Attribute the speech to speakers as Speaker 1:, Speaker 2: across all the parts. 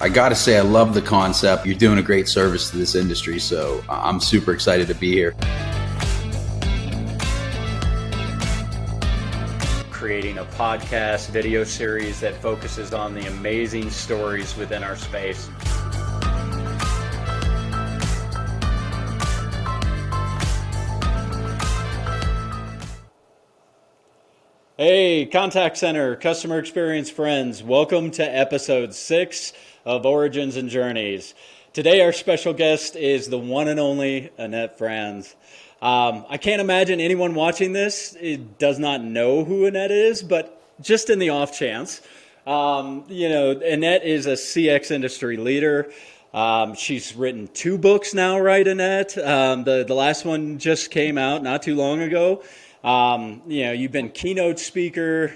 Speaker 1: I gotta say, I love the concept. You're doing a great service to this industry, so I'm super excited to be here.
Speaker 2: Creating a podcast video series that focuses on the amazing stories within our space. Hey, contact center, customer experience friends, welcome to episode 6 of Origins and Journeys. Today our special guest is the one and only Annette Franz. I can't imagine anyone watching this does not know who Annette is, but just in the off chance, Annette is a CX industry leader. She's written 2 books now, right, Annette? The last one just came out not too long ago. You've been keynote speaker.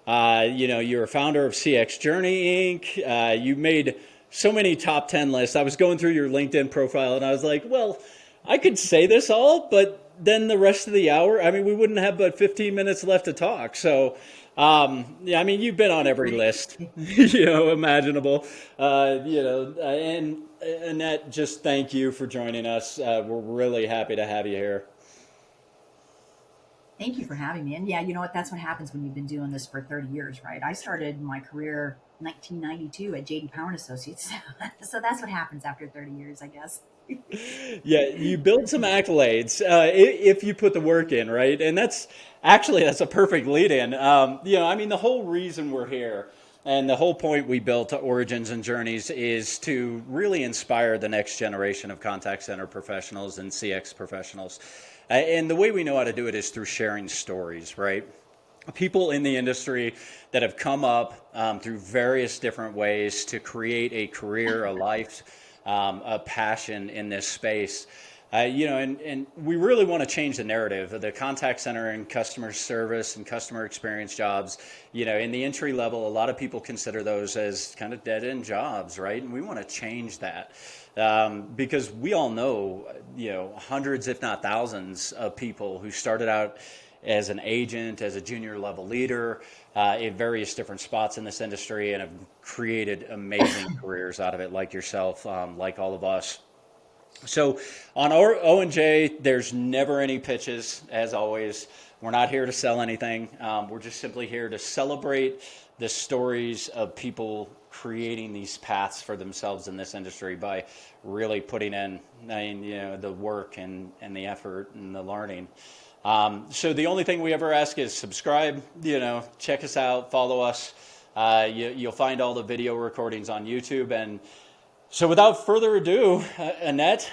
Speaker 2: You're a founder of CX Journey Inc. You made so many top 10 lists. I was going through your LinkedIn profile and I was like, well, I could say this all, but then the rest of the hour, we wouldn't have but 15 minutes left to talk. So, you've been on every list, imaginable, and Annette, just thank you for joining us. We're really happy to have you here.
Speaker 3: Thank you for having me. And yeah, you know what? That's what happens when you've been doing this for 30 years, right? I started my career 1992 at J.D. Power and Associates. So that's what happens after 30 years, I guess.
Speaker 2: Yeah, you build some accolades if you put the work in, right? And that's a perfect lead in. The whole reason we're here and the whole point we built Origins and Journeys is to really inspire the next generation of contact center professionals and CX professionals. And the way we know how to do it is through sharing stories, right? People in the industry that have come up through various different ways to create a career, a life, a passion in this space. And we really want to change the narrative of the contact center and customer service and customer experience jobs. In the entry level, a lot of people consider those as kind of dead end jobs, right? And we want to change that. Because we all know, hundreds, if not thousands of people who started out as an agent, as a junior level leader, in various different spots in this industry and have created amazing careers out of it, like yourself, like all of us. So on O&J, there's never any pitches, as always. We're not here to sell anything. We're just simply here to celebrate the stories of people creating these paths for themselves in this industry by really putting in, the work and the effort and the learning. So the only thing we ever ask is subscribe, check us out, follow us. You'll find all the video recordings on YouTube. And so without further ado, Annette,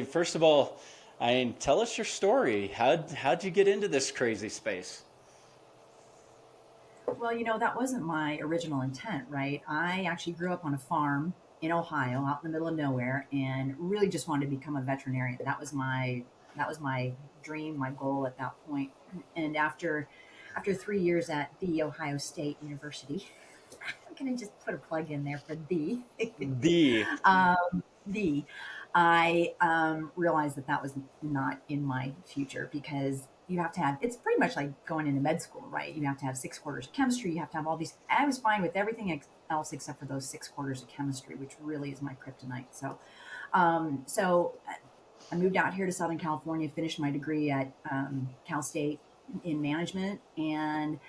Speaker 2: first of all, tell us your story. How'd you get into this crazy space?
Speaker 3: Well, that wasn't my original intent, right? I actually grew up on a farm in Ohio, out in the middle of nowhere, and really just wanted to become a veterinarian. That was my dream, my goal at that point. And after 3 years at the Ohio State University, I'm going to just put a plug in there for I realized that was not in my future, because you have to have, it's pretty much like going into med school, right? You have to have 6 quarters of chemistry. You have to have all these. I was fine with everything else except for those 6 quarters of chemistry, which really is my kryptonite. So I moved out here to Southern California, finished my degree at Cal State in management, and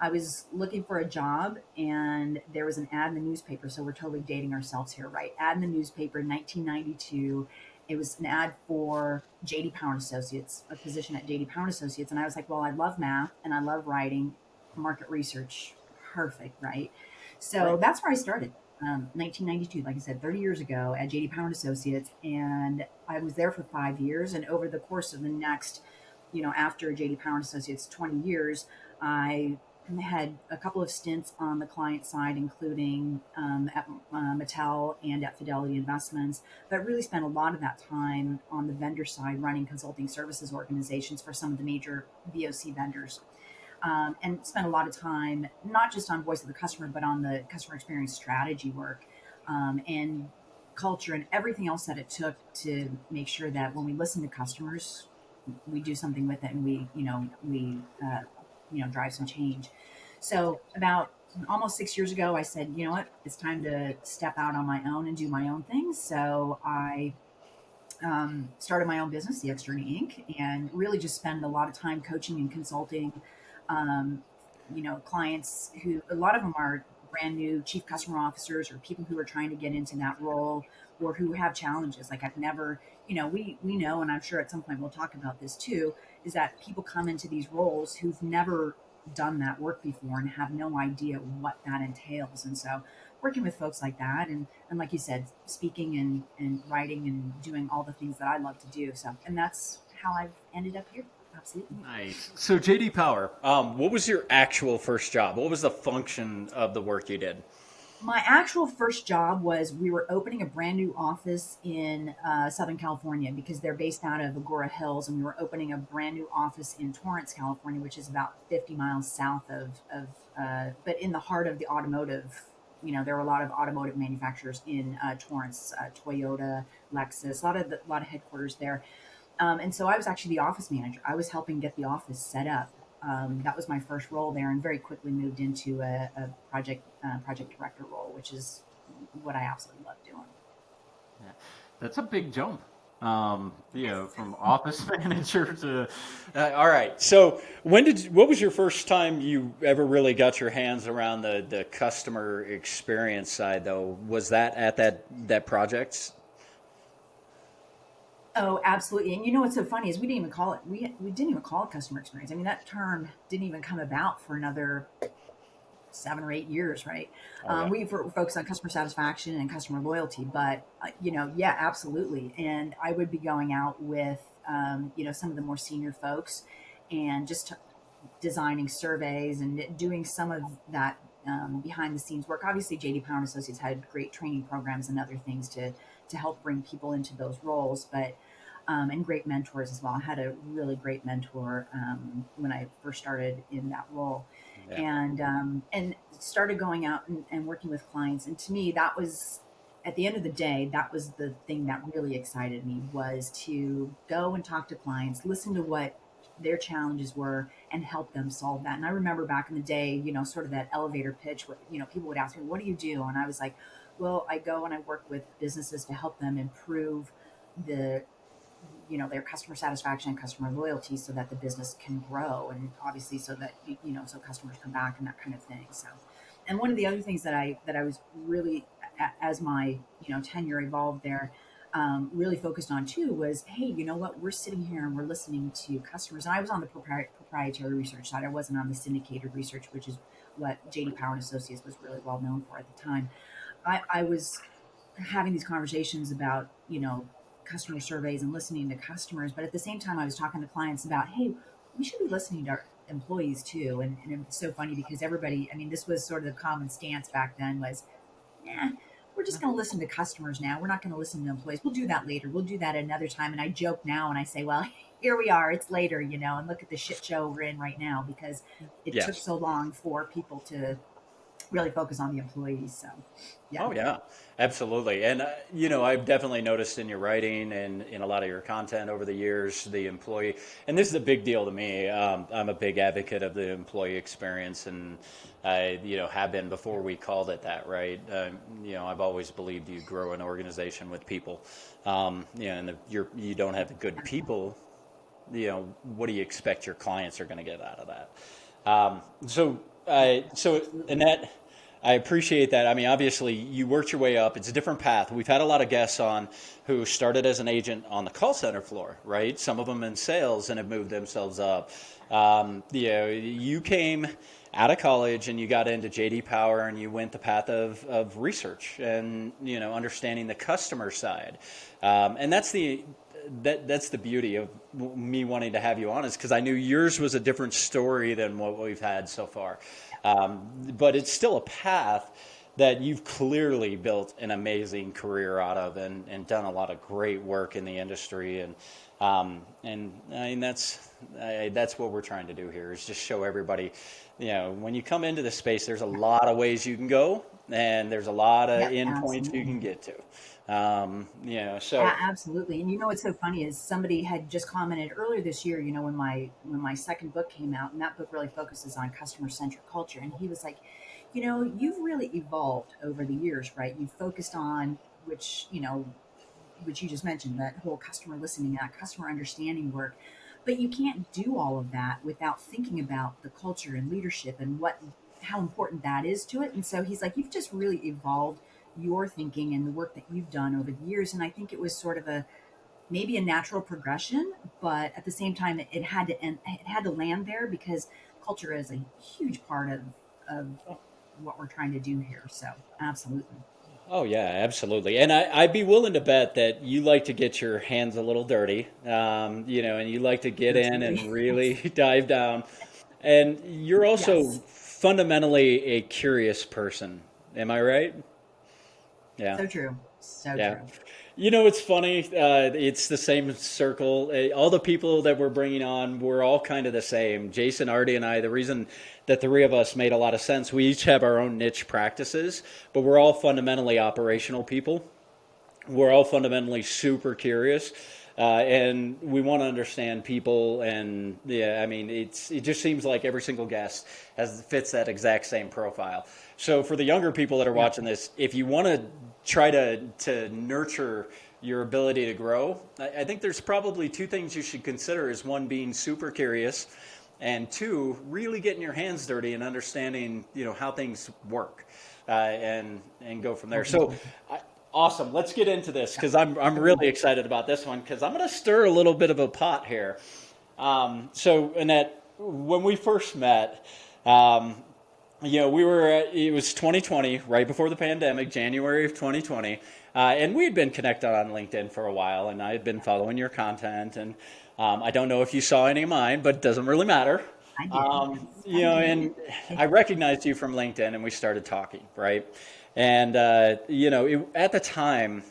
Speaker 3: I was looking for a job, and there was an ad in the newspaper. So we're totally dating ourselves here, right? Ad in the newspaper in 1992. It was an ad for J.D. Power and Associates, a position at J.D. Power and Associates. And I was like, well, I love math and I love writing, market research. Perfect, right? So That's where I started. 1992, like I said, 30 years ago at J.D. Power and Associates. And I was there for 5 years. And over the course of the next, after J.D. Power and Associates, 20 years, I had a couple of stints on the client side, including at Mattel and at Fidelity Investments, but really spent a lot of that time on the vendor side running consulting services organizations for some of the major VOC vendors. And spent a lot of time, not just on voice of the customer, but on the customer experience strategy work and culture and everything else that it took to make sure that when we listen to customers, we do something with it and we drive some change. So about almost 6 years ago, I said, you know what, it's time to step out on my own and do my own thing. So I started my own business, the External Inc., and really just spend a lot of time coaching and consulting. Um, clients who a lot of them are brand new chief customer officers or people who are trying to get into that role or who have challenges. Like I've never, we know, and I'm sure at some point we'll talk about this too, is that people come into these roles who've never done that work before and have no idea what that entails. And so working with folks like that and like you said, speaking and writing and doing all the things that I love to do. So, and that's how I've ended up here. Absolutely.
Speaker 2: Nice. So JD Power, what was your actual first job? What was the function of the work you did?
Speaker 3: My actual first job was we were opening a brand new office in Southern California because they're based out of Agora Hills, and we were opening a brand new office in Torrance, California, which is about 50 miles south but in the heart of the automotive. There were a lot of automotive manufacturers in Torrance, Toyota, Lexus, a lot of headquarters there. And so I was actually the office manager. I was helping get the office set up. That was my first role there, and very quickly moved into a project director role, which is what I absolutely love doing.
Speaker 2: Yeah. That's a big jump. From office manager to. All right. So what was your first time you ever really got your hands around the customer experience side, though? Was that at that project?
Speaker 3: Oh, absolutely. And what's so funny is we didn't even call it we didn't even call it customer experience. I mean, that term didn't even come about for another 7 or 8 years, right?
Speaker 2: Oh, yeah.
Speaker 3: We were focused on customer satisfaction and customer loyalty, but yeah, absolutely. And I would be going out with some of the more senior folks and just designing surveys and doing some of that behind the scenes work. Obviously, JD Power and Associates had great training programs and other things to help bring people into those roles, but and great mentors as well. I had a really great mentor when I first started in that role,
Speaker 2: Yeah.
Speaker 3: and started going out and working with clients. And to me, that was at the end of the day, that was the thing that really excited me, was to go and talk to clients, listen to what their challenges were, and help them solve that. And I remember back in the day, sort of that elevator pitch where, people would ask me, what do you do? And I was like, well, I go and I work with businesses to help them improve the their customer satisfaction and customer loyalty so that the business can grow, and obviously so that so customers come back and that kind of thing. So, and one of the other things that I was really, as my tenure evolved there, really focused on too was, hey, you know what, we're sitting here and we're listening to customers. And I was on the proprietary research side. I wasn't on the syndicated research, which is what JD Power and Associates was really well known for at the time. I was having these conversations about customer surveys and listening to customers, but at the same time I was talking to clients about, hey, we should be listening to our employees too. And it's so funny because everybody, I mean, this was sort of the common stance back then was, we're just going to listen to customers now. We're not going to listen to employees. We'll do that later. We'll do that another time. And I joke now and I say, well, here we are. It's later, and look at the shit show we're in right now because it took so long for people to really focus on the employees. So, yeah.
Speaker 2: Oh yeah, absolutely. And I've definitely noticed in your writing and in a lot of your content over the years, the employee, and this is a big deal to me. I'm a big advocate of the employee experience, and I, have been before we called it that, right? I've always believed you grow an organization with people. And if you don't have the good people, what do you expect your clients are going to get out of that? So Annette, I appreciate that. I mean, obviously, you worked your way up. It's a different path. We've had a lot of guests on who started as an agent on the call center floor, right? Some of them in sales and have moved themselves up. You came out of college and you got into JD Power and you went the path of research and, understanding the customer side. And that's the beauty of me wanting to have you on, is because I knew yours was a different story than what we've had so far. But it's still a path that you've clearly built an amazing career out of and done a lot of great work in the industry. And And I mean, that's what we're trying to do here is just show everybody, when you come into the space, there's a lot of ways you can go, and there's a lot of
Speaker 3: Yep,
Speaker 2: endpoints you
Speaker 3: absolutely.
Speaker 2: can get to. So
Speaker 3: Absolutely. And what's so funny is somebody had just commented earlier this year, when my second book came out, and that book really focuses on customer-centric culture. And he was like, you've really evolved over the years, right? You've focused on which you just mentioned, that whole customer listening, that customer understanding work. But you can't do all of that without thinking about the culture and leadership and how important that is to it. And so he's like, you've just really evolved your thinking and the work that you've done over the years. And I think it was sort of maybe a natural progression, but at the same time, it had to end, it had to land there because culture is a huge part of what we're trying to do here. So absolutely.
Speaker 2: Oh yeah, absolutely. And I'd be willing to bet that you like to get your hands a little dirty, and you like to get in
Speaker 3: Absolutely.
Speaker 2: and really dive down. And you're also
Speaker 3: Yes.
Speaker 2: fundamentally a curious person. Am I right? Yeah.
Speaker 3: So true. So
Speaker 2: Yeah.
Speaker 3: true.
Speaker 2: It's funny. It's the same circle. All the people that we're bringing on, we're all kind of the same. Jason, Artie, and I, the reason that the three of us made a lot of sense, we each have our own niche practices, but we're all fundamentally operational people. We're all fundamentally super curious, and we want to understand people. And yeah, I mean, it just seems like every single guest fits that exact same profile. So for the younger people that are
Speaker 3: Yeah.
Speaker 2: watching this, if you want to try to nurture your ability to grow, I think there's probably two things you should consider: is one, being super curious, and two, really getting your hands dirty and understanding how things work, and go from there. So
Speaker 3: Absolutely.
Speaker 2: awesome. Let's get into this
Speaker 3: Yeah.
Speaker 2: because I'm
Speaker 3: Agreed.
Speaker 2: really excited about this one because I'm going to stir a little bit of a pot here. So Annette, when we first met, um, it was 2020, right before the pandemic, January of 2020, and we had been connected on LinkedIn for a while, and I had been following your content, and I don't know if you saw any of mine, but it doesn't really matter.
Speaker 3: I did. I
Speaker 2: And
Speaker 3: did.
Speaker 2: I recognized you from LinkedIn, and we started talking, right? And at the time,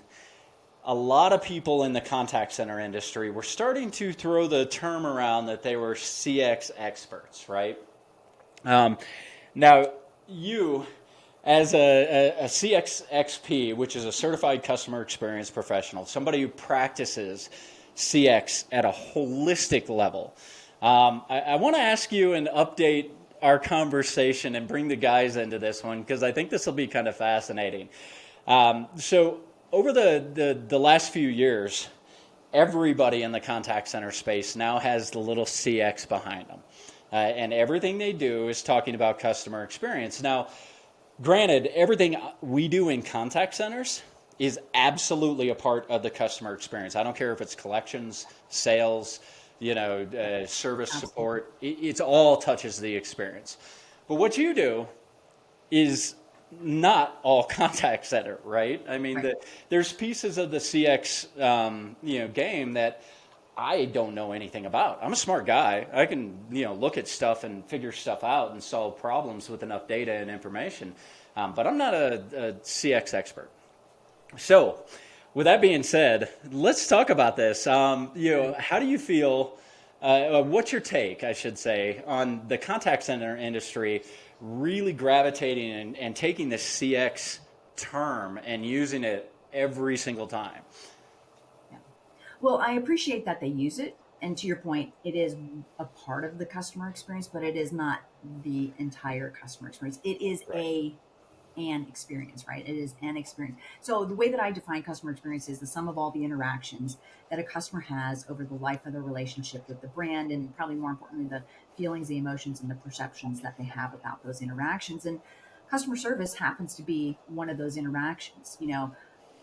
Speaker 2: a lot of people in the contact center industry were starting to throw the term around that they were CX experts, right? Um, Now, you, as a CXXP, which is a certified customer experience professional, somebody who practices CX at a holistic level, I want to ask you and update our conversation and bring the guys into this one because I think this will be kind of fascinating. So, over the last few years, everybody in the contact center space now has the little CX behind them. And everything they do is talking about customer experience. Now, granted, everything we do in contact centers is absolutely a part of the customer experience. I don't care if it's collections, sales, service
Speaker 3: Absolutely.
Speaker 2: support. It's all touches the experience. But what you do is not all contact center, right? I mean,
Speaker 3: Right.
Speaker 2: there's pieces of the CX game that I don't know anything about. I'm a smart guy. I can look at stuff and figure stuff out and solve problems with enough data and information, but I'm not a CX expert. So, with that being said, let's talk about this.
Speaker 3: Right.
Speaker 2: How do you feel? What's your take, I should say, on the contact center industry really gravitating and taking this CX term and using it every single time?
Speaker 3: Yeah. Well, I appreciate that they use it. And to your point, it is a part of the customer experience, but it is not the entire customer experience. It is
Speaker 2: Right.
Speaker 3: an experience, right? It is an experience. So the way that I define customer experience is the sum of all the interactions that a customer has over the life of the relationship with the brand, and probably more importantly, the feelings, the emotions, and the perceptions that they have about those interactions. And customer service happens to be one of those interactions.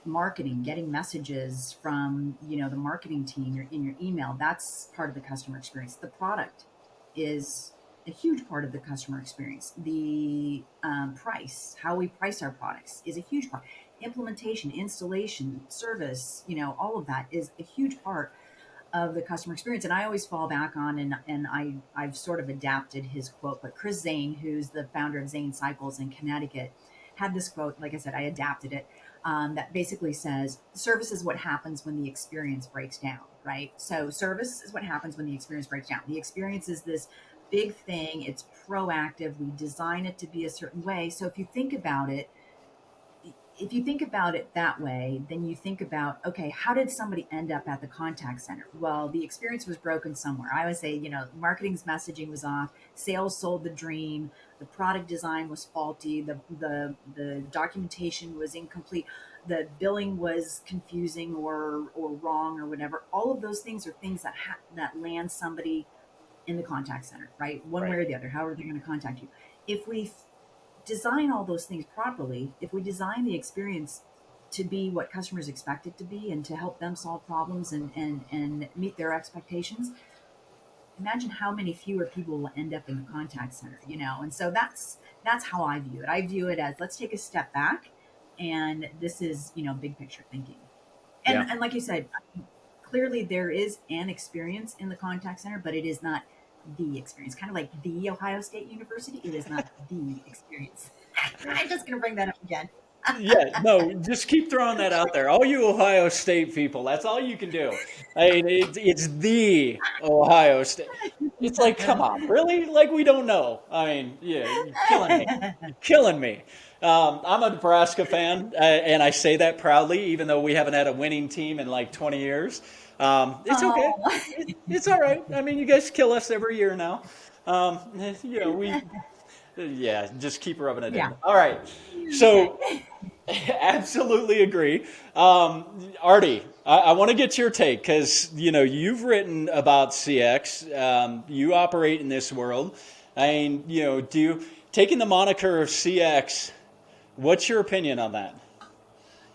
Speaker 3: Marketing, getting messages from the marketing team in your email, that's part of the customer experience. The product is a huge part of the customer experience. The price, how we price our products, is a huge part. Implementation, installation, service, all of that is a huge part of the customer experience. And I always fall back on, and I've sort of adapted his quote, but Chris Zane, who's the founder of Zane Cycles in Connecticut, had this quote. Like I said, I adapted it. that basically says service is what happens when the experience breaks down, right? So service is what happens when the experience breaks down. The experience is this big thing. It's proactive. We design it to be a certain way. So if you think about it that way, then you think about, okay, how did somebody end up at the contact center? Well, the experience was broken somewhere. I would say, marketing's messaging was off, sales sold the dream, the product design was faulty, the documentation was incomplete, the billing was confusing or wrong or whatever. All of those things are things that land somebody in the contact center, right? One way or the other, however they're going to contact you. If we design all those things properly, if we design the experience to be what customers expect it to be and to help them solve problems and meet their expectations, imagine how many fewer people will end up in the contact center, And so that's how I view it. I view it as, let's take a step back, and this is, big picture thinking. And like you said, clearly there is an experience in the contact center, but it is not the experience. Kind of like the Ohio State University, it is not the experience. I'm just going to bring that up again.
Speaker 2: Yeah, no, just keep throwing that out there. All you Ohio State people, that's all you can do. I mean, it's the Ohio State. It's like, come on, really? Like, we don't know. I mean, yeah, you're killing me. You're killing me. I'm a Nebraska fan, and I say that proudly, even though we haven't had a winning team in like 20 years. It's okay.
Speaker 3: Oh.
Speaker 2: It's all right. I mean, you guys kill us every year now. Just keep rubbing it
Speaker 3: Yeah.
Speaker 2: in. All right. So, absolutely agree. Aarde, I want to get your take because, you've written about CX. You operate in this world. I mean, taking the moniker of CX, what's your opinion on that?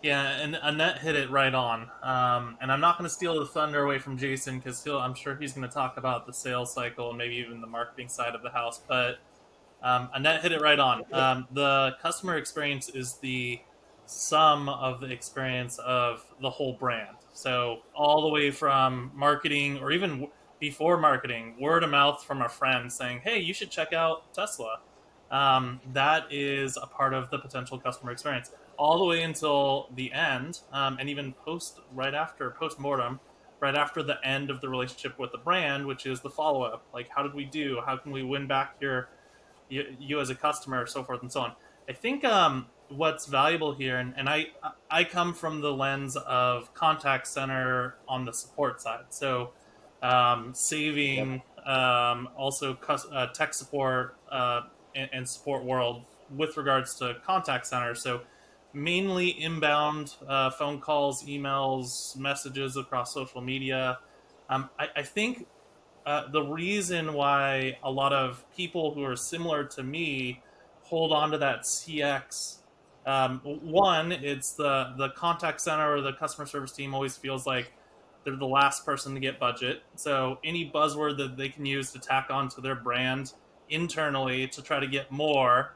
Speaker 4: Yeah, and Annette hit it right on. And I'm not going to steal the thunder away from Jason because I'm sure he's going to talk about the sales cycle and maybe even the marketing side of the house. But Annette hit it right on. The customer experience is the sum of the experience of the whole brand. So all the way from marketing, or even before marketing, word of mouth from a friend saying, "Hey, you should check out Tesla." That is a part of the potential customer experience, all the way until the end, and even right after post-mortem, right after the end of the relationship with the brand, which is the follow-up. Like, how did we do? How can we win back you as a customer, so forth and so on. I think what's valuable here, and I come from the lens of contact center on the support side. So saving, also tech support and support world with regards to contact center. So mainly inbound phone calls, emails, messages across social media. I think the reason why a lot of people who are similar to me hold on to that CX, one, it's the contact center or the customer service team always feels like they're the last person to get budget. So any buzzword that they can use to tack onto their brand internally to try to get more,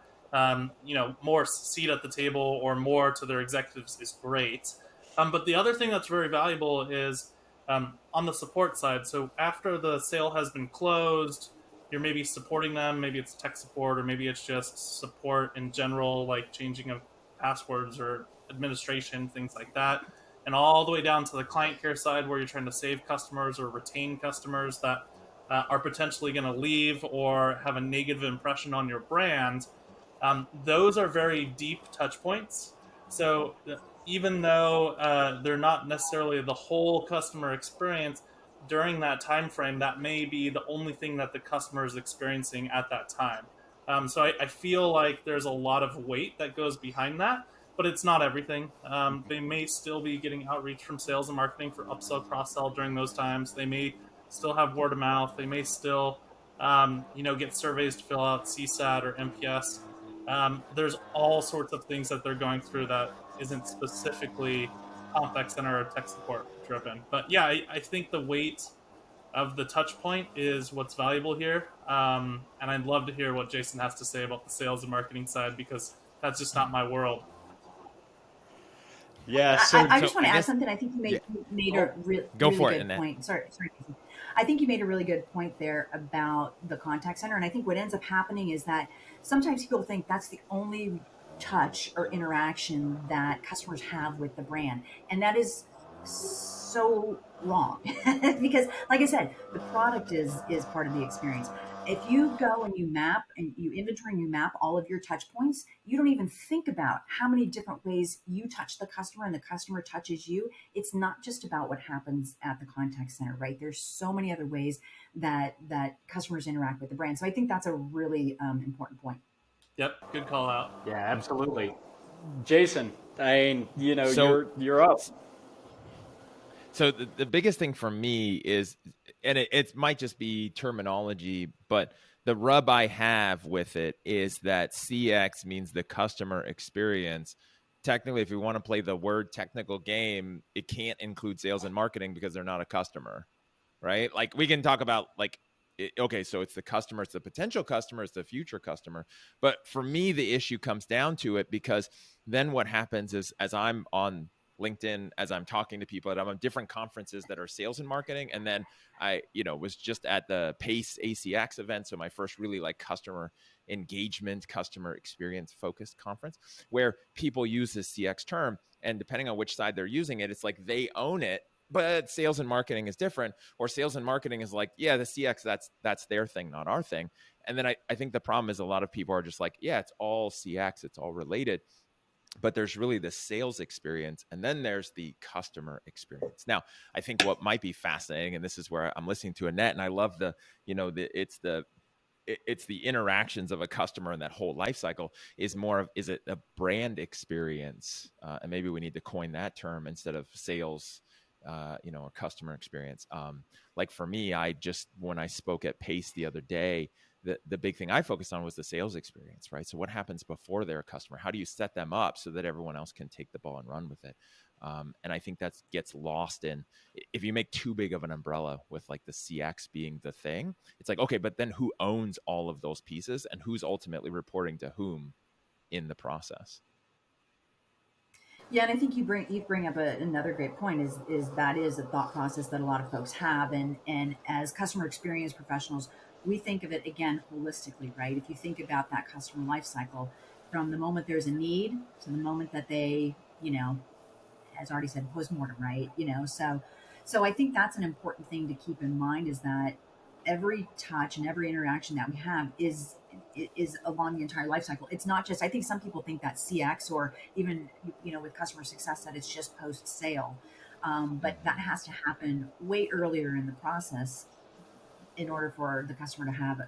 Speaker 4: more seat at the table or more to their executives is great. But the other thing that's very valuable is on the support side. So after the sale has been closed, you're maybe supporting them. Maybe it's tech support, or maybe it's just support in general, like changing of passwords or administration, things like that. And all the way down to the client care side, where you're trying to save customers or retain customers that are potentially going to leave or have a negative impression on your brand. Those are very deep touch points. So even though they're not necessarily the whole customer experience, during that time frame, that may be the only thing that the customer is experiencing at that time. So I feel like there's a lot of weight that goes behind that, but it's not everything. They may still be getting outreach from sales and marketing for upsell, cross-sell during those times. They may still have word of mouth. They may still, get surveys to fill out, CSAT or NPS. There's all sorts of things that they're going through that isn't specifically contact center or tech support driven. But yeah, I think the weight of the touch point is what's valuable here. And I'd love to hear what Jason has to say about the sales and marketing side, because that's just not my world.
Speaker 2: Yeah.
Speaker 3: I just want to add something. I think you made a really good
Speaker 5: Annette.
Speaker 3: point. Sorry. I think you made a really good point there about the contact center. And I think what ends up happening is that sometimes people think that's the only touch or interaction that customers have with the brand. And that is so wrong because, like I said, the product is part of the experience. If you go and you map and you inventory and you map all of your touch points, you don't even think about how many different ways you touch the customer and the customer touches you. It's not just about what happens at the contact center, right? There's so many other ways that customers interact with the brand. So I think that's a really important point.
Speaker 4: Yep, good call out.
Speaker 2: Yeah, absolutely. Jason,
Speaker 5: So,
Speaker 2: you're up.
Speaker 5: so the biggest thing for me is, and it might just be terminology, but the rub I have with it is that CX means the customer experience. Technically, if we want to play the word technical game, it can't include sales and marketing because they're not a customer, right? Like we can talk about okay, so it's the customer, it's the potential customer, it's the future customer. But for me, the issue comes down to it because then what happens is as I'm on LinkedIn, as I'm talking to people, I'm on different conferences that are sales and marketing. And then I, was just at the PACE ACX event. So my first really like customer engagement, customer experience focused conference where people use this CX term. And depending on which side they're using it, it's like they own it, but sales and marketing is different, or sales and marketing is like, yeah, the CX, that's their thing, not our thing. And then I think the problem is a lot of people are just like, yeah, it's all CX, it's all related. But there's really the sales experience, and then there's the customer experience. Now, I think what might be fascinating, and this is where I'm listening to Annette, and I love it's the interactions of a customer in that whole life cycle is it a brand experience? And maybe we need to coin that term instead of sales, or customer experience. Like for me, when I spoke at PACE the other day, the big thing I focused on was the sales experience, right? So what happens before they're a customer? How do you set them up so that everyone else can take the ball and run with it? And I think that gets lost if you make too big of an umbrella with like the CX being the thing, it's like, okay, but then who owns all of those pieces and who's ultimately reporting to whom in the process?
Speaker 3: Yeah, and I think you bring up another great point is that is a thought process that a lot of folks have, and as customer experience professionals, we think of it again holistically, right? If you think about that customer life cycle, from the moment there's a need to the moment that they, as already said, postmortem, right? So I think that's an important thing to keep in mind is that every touch and every interaction that we have is along the entire life cycle. It's not just, I think some people think that CX or even, with customer success, that it's just post sale. But that has to happen way earlier in the process in order for the customer to have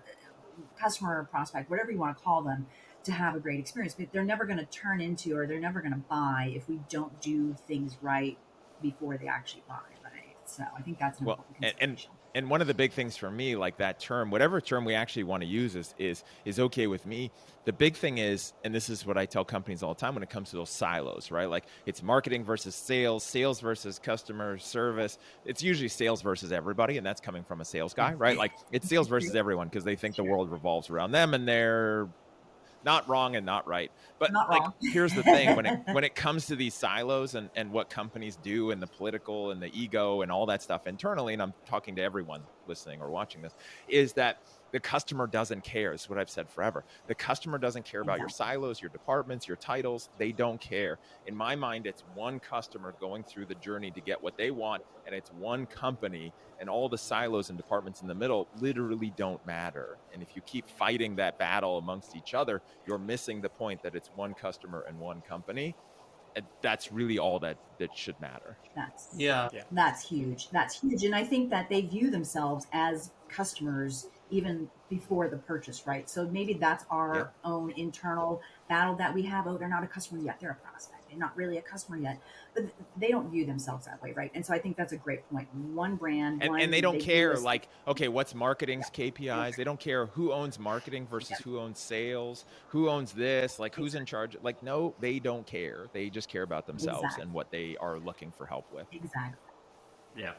Speaker 3: customer or prospect, whatever you want to call them, to have a great experience. But they're never going to turn into, or they're never going to buy if we don't do things right before they actually buy, right? So I think that's an
Speaker 5: Well,
Speaker 3: important consideration.
Speaker 5: and one of the big things for me, like that term, whatever term we actually want to use is okay with me. The big thing is, and this is what I tell companies all the time when it comes to those silos, right? Like it's marketing versus sales versus customer service. It's usually sales versus everybody, and that's coming from a sales guy, right? Like it's sales versus everyone because they think the world revolves around them, and they're not wrong and not right. But
Speaker 3: Not
Speaker 5: like,
Speaker 3: wrong.
Speaker 5: here's the thing: when it comes to these silos and what companies do and the political and the ego and all that stuff internally, and I'm talking to everyone listening or watching this, is that the customer doesn't care. Is what I've said forever. The customer doesn't care about your
Speaker 3: Exactly.
Speaker 5: silos, your departments, your titles. They don't care. In my mind, it's one customer going through the journey to get what they want, and it's one company, and all the silos and departments in the middle literally don't matter. And if you keep fighting that battle amongst each other, you're missing the point that it's one customer and one company. And that's really all that should matter.
Speaker 3: That's
Speaker 4: Yeah.
Speaker 2: Yeah.
Speaker 3: that's huge. That's huge. And I think that they view themselves as customers even before the purchase, right? So maybe that's
Speaker 5: Yep.
Speaker 3: our own internal battle that we have. Oh, they're not a customer yet. They're a prospect. They're not really a customer yet. But they don't view themselves that way, right? And so I think that's a great point. One brand,
Speaker 5: And they
Speaker 3: one
Speaker 5: don't
Speaker 3: they view
Speaker 5: care
Speaker 3: as
Speaker 5: like, okay, what's marketing's KPIs? They don't care who owns marketing versus who owns sales, who owns this, like who's in charge. Like, no, they don't care. They just care about themselves and
Speaker 3: exactly.
Speaker 5: what they are looking for help with.
Speaker 3: Exactly.
Speaker 2: Yeah.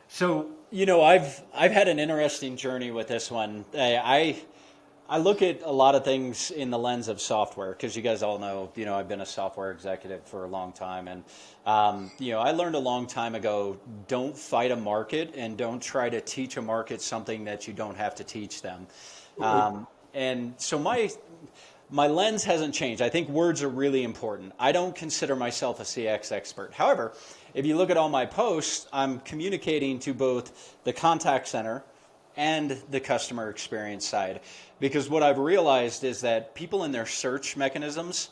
Speaker 2: So I've had an interesting journey with this one. I look at a lot of things in the lens of software because you guys all know I've been a software executive for a long time, and I learned a long time ago, don't fight a market and don't try to teach a market something that you don't have to teach them. And so my lens hasn't changed. I think words are really important. I don't consider myself a CX expert. However, if you look at all my posts, I'm communicating to both the contact center and the customer experience side. Because what I've realized is that people in their search mechanisms,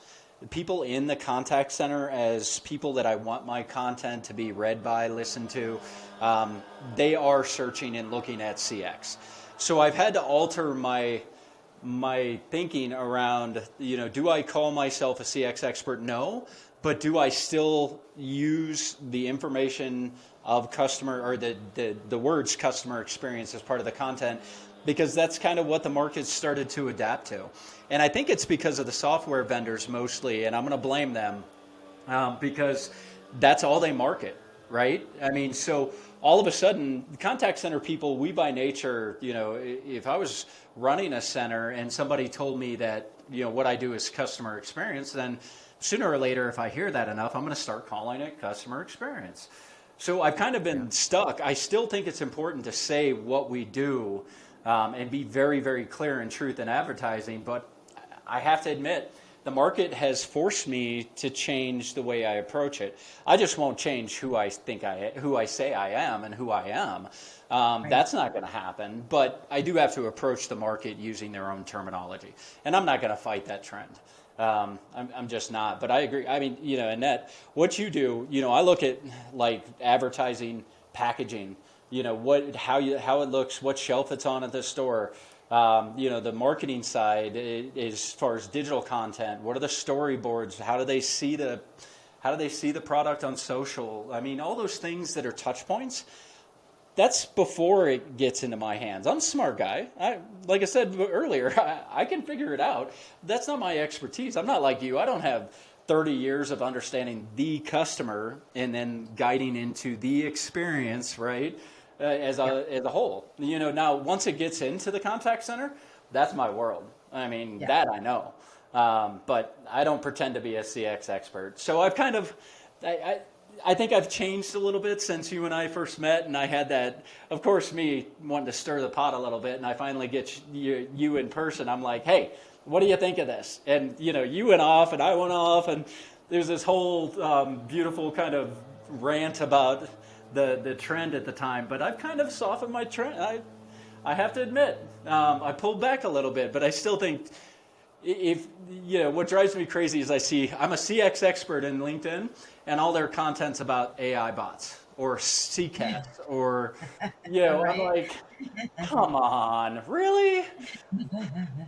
Speaker 2: people in the contact center as people that I want my content to be read by, listened to, they are searching and looking at CX. So I've had to alter my thinking around, do I call myself a CX expert? No. But do I still use the information of customer, or the words customer experience as part of the content? Because that's kind of what the market started to adapt to. And I think it's because of the software vendors mostly, and I'm going to blame them because that's all they market, right? I mean, so all of a sudden, contact center people, we by nature, if I was running a center and somebody told me that, what I do is customer experience, then sooner or later, if I hear that enough, I'm going to start calling it customer experience. So I've kind of been stuck. I still think it's important to say what we do and be very, very clear in truth in advertising. But I have to admit, the market has forced me to change the way I approach it. I just won't change who I say I am and who I am. Right. That's not going to happen. But I do have to approach the market using their own terminology. And I'm not going to fight that trend. I'm just not. But I agree. I mean, Annette, what you do, I look at like advertising, packaging, how it looks, what shelf it's on at the store. The marketing side is, as far as digital content, what are the storyboards? How do they see the product on social? I mean, all those things that are touch points. That's before it gets into my hands. I'm a smart guy. Like I said earlier, I can figure it out. That's not my expertise. I'm not like you. I don't have 30 years of understanding the customer and then guiding into the experience, right? As a whole. Now once it gets into the contact center, that's my world. I mean, that I know. But I don't pretend to be a CX expert. So I've kind of, I think I've changed a little bit since you and I first met, and I had that, of course, me wanting to stir the pot a little bit, and I finally get you in person. I'm like, hey, what do you think of this? And, you went off, and I went off, and there's this whole beautiful kind of rant about the trend at the time. But I've kind of softened my trend. I have to admit, I pulled back a little bit, but I still think what drives me crazy is I'm a CX expert in LinkedIn, and all their content's about AI bots or CCAT or, right. I'm like, come on, really?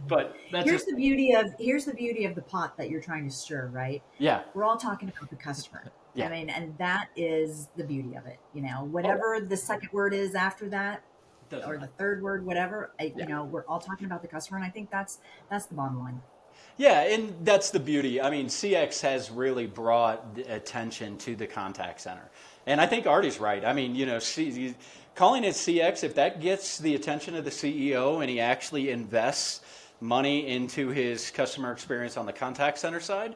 Speaker 2: But
Speaker 3: here's the beauty of the pot that you're trying to stir, right?
Speaker 2: Yeah.
Speaker 3: We're all talking about the customer. Yeah. I mean, and that is the beauty of it. Whatever the second word is after that, or the third word, whatever, we're all talking about the customer. And I think that's the bottom line.
Speaker 2: Yeah, and that's the beauty. I mean, CX has really brought attention to the contact center. And I think Aarde's right. I mean, calling it CX, if that gets the attention of the CEO and he actually invests money into his customer experience on the contact center side,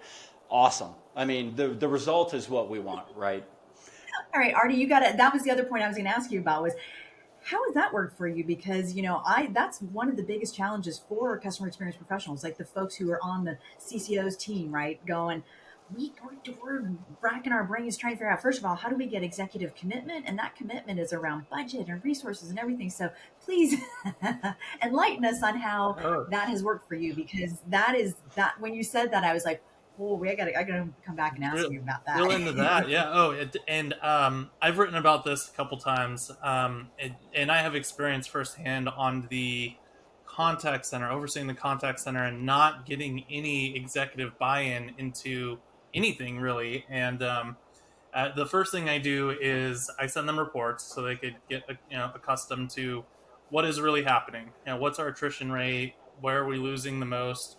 Speaker 2: awesome. I mean, the result is what we want, right?
Speaker 3: All right, Aarde, that was the other point I was going to ask you about was, how has that worked for you? Because, that's one of the biggest challenges for customer experience professionals, like the folks who are on the CCO's team, right? Going, we're racking our brains trying to figure out, first of all, how do we get executive commitment? And that commitment is around budget and resources and everything. So please enlighten us on how that has worked for you, because that when you said that, I was like, oh, I gotta come back and ask you about that.
Speaker 4: Real into that, yeah. I've written about this a couple times, and I have experience firsthand on the contact center, overseeing the contact center, and not getting any executive buy-in into anything really. And the first thing I do is I send them reports so they could get accustomed to what is really happening. What's our attrition rate? Where are we losing the most?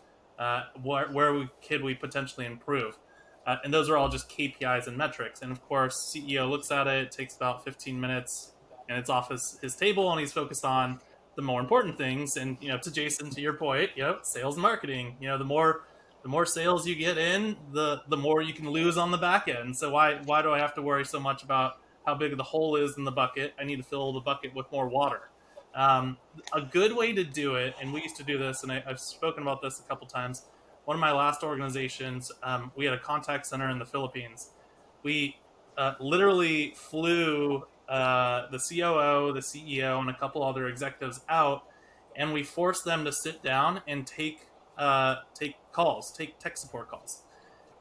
Speaker 4: Where could we potentially improve? And those are all just KPIs and metrics. And of course, CEO looks at it, takes about 15 minutes, and it's off his table, and he's focused on the more important things. And to Jason, to your point, sales and marketing. The more sales you get in, the more you can lose on the back end. So why do I have to worry so much about how big the hole is in the bucket? I need to fill the bucket with more water. A good way to do it, and we used to do this, and I've spoken about this a couple times, one of my last organizations, we had a contact center in the Philippines. We literally flew the COO, the CEO, and a couple other executives out, and we forced them to sit down and take calls, take tech support calls.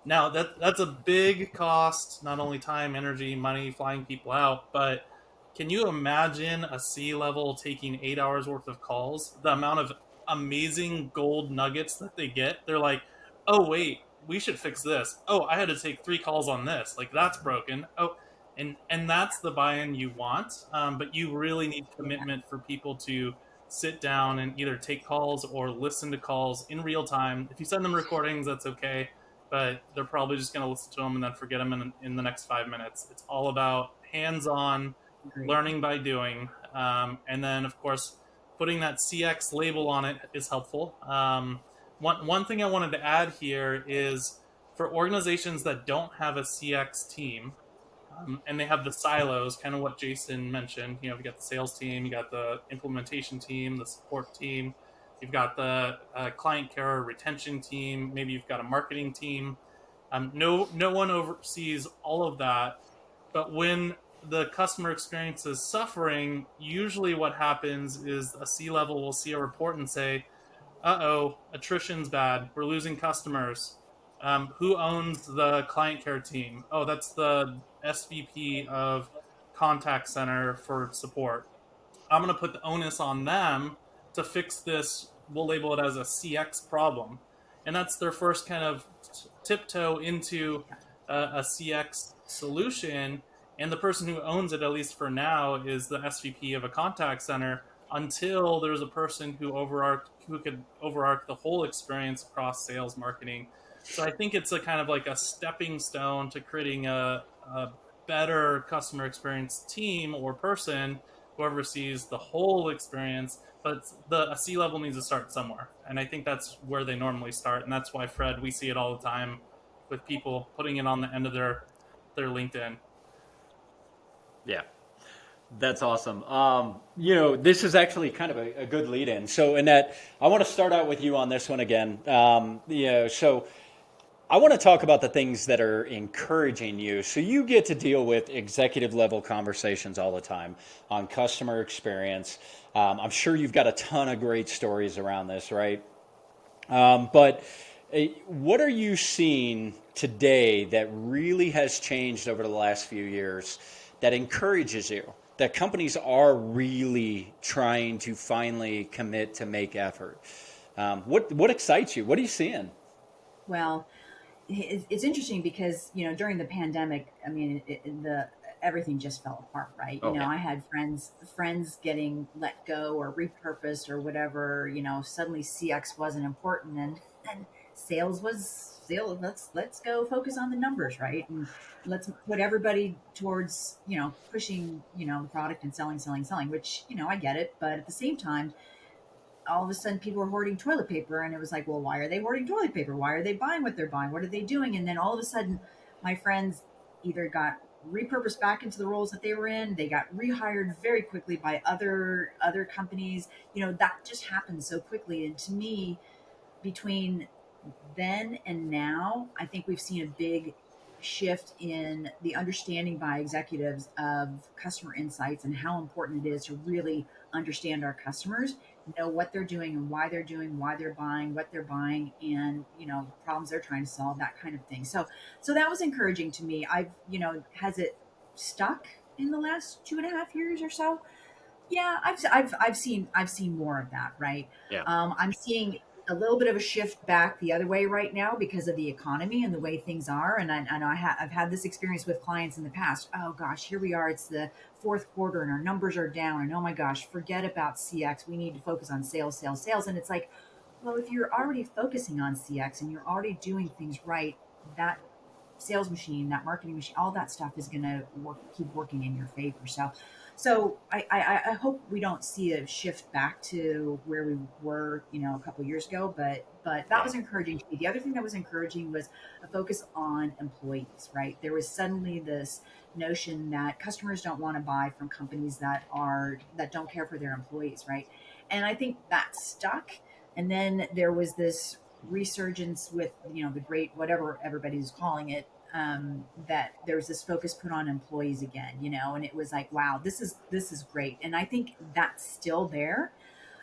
Speaker 4: Now that's a big cost, not only time, energy, money, flying people out, but can you imagine a C-level taking 8 hours worth of calls? The amount of amazing gold nuggets that they get. They're like, oh wait, we should fix this. Oh, I had to take 3 calls on this. Like that's broken. Oh, and that's the buy-in you want. But you really need commitment for people to sit down and either take calls or listen to calls in real time. If you send them recordings, that's okay, but they're probably just going to listen to them and then forget them in the next 5 minutes. It's all about hands-on
Speaker 3: Agreed.
Speaker 4: learning by doing. And then, of course, putting that CX label on it is helpful. One thing I wanted to add here is for organizations that don't have a CX team, and they have the silos, kind of what Jason mentioned. You got the sales team, you got the implementation team, the support team, you've got the client care retention team, maybe you've got a marketing team. No one oversees all of that, but when the customer experience is suffering, usually what happens is a C-level will see a report and say, uh-oh, attrition's bad, we're losing customers. Who owns the client care team? Oh, that's the SVP of contact center for support. I'm going to put the onus on them to fix this. We'll label it as a CX problem. And that's their first kind of tiptoe into a CX solution. And the person who owns it, at least for now, is the SVP of a contact center until there's a person who could overarch the whole experience across sales, marketing. So I think it's a kind of like a stepping stone to creating a better customer experience team or person who oversees the whole experience. But a C-level needs to start somewhere. And I think that's where they normally start. And that's why, Fred, we see it all the time with people putting it on the end of their LinkedIn.
Speaker 2: Yeah. That's awesome. This is actually kind of a good lead in. So, Annette, I want to start out with you on this one again. So I want to talk about the things that are encouraging you. So you get to deal with executive level conversations all the time on customer experience. I'm sure you've got a ton of great stories around this, right? But what are you seeing today that really has changed over the last few years that encourages you, that companies are really trying to finally commit to make effort? What excites you? What are you seeing?
Speaker 3: Well, it's interesting because during the pandemic, I mean, everything just fell apart, right?
Speaker 2: Oh, yeah.
Speaker 3: I had friends getting let go or repurposed or whatever. Suddenly CX wasn't important, and sales was still, let's go focus on the numbers, right? And let's put everybody towards pushing the product and selling, which I get it, but at the same time, all of a sudden people were hoarding toilet paper, and it was like, well, why are they hoarding toilet paper? Why are they buying what they're buying? What are they doing? And then all of a sudden my friends either got repurposed back into the roles that they were in, they got rehired very quickly by other companies. That just happened so quickly. And to me, between then and now, I think we've seen a big shift in the understanding by executives of customer insights and how important it is to really understand our customers, know what they're doing and why they're doing, why they're buying, what they're buying, and problems they're trying to solve, that kind of thing. So that was encouraging to me. Has it stuck in the last 2.5 years or so? Yeah, I've seen more of that, right?
Speaker 2: Yeah.
Speaker 3: I'm seeing a little bit of a shift back the other way right now because of the economy and the way things are. And I've had this experience with clients in the past. Oh gosh, here we are. It's the fourth quarter and our numbers are down. And oh my gosh, forget about CX. We need to focus on sales. And it's like, well, if you're already focusing on CX and you're already doing things right, that sales machine, that marketing machine, all that stuff is going to keep working in your favor. So I hope we don't see a shift back to where we were, a couple of years ago, but that was encouraging to me. The other thing that was encouraging was a focus on employees, right? There was suddenly this notion that customers don't want to buy from companies that don't care for their employees, right? And I think that stuck. And then there was this resurgence with, the great, whatever everybody's calling it, that there was this focus put on employees again, and it was like, wow, this is great. And I think that's still there.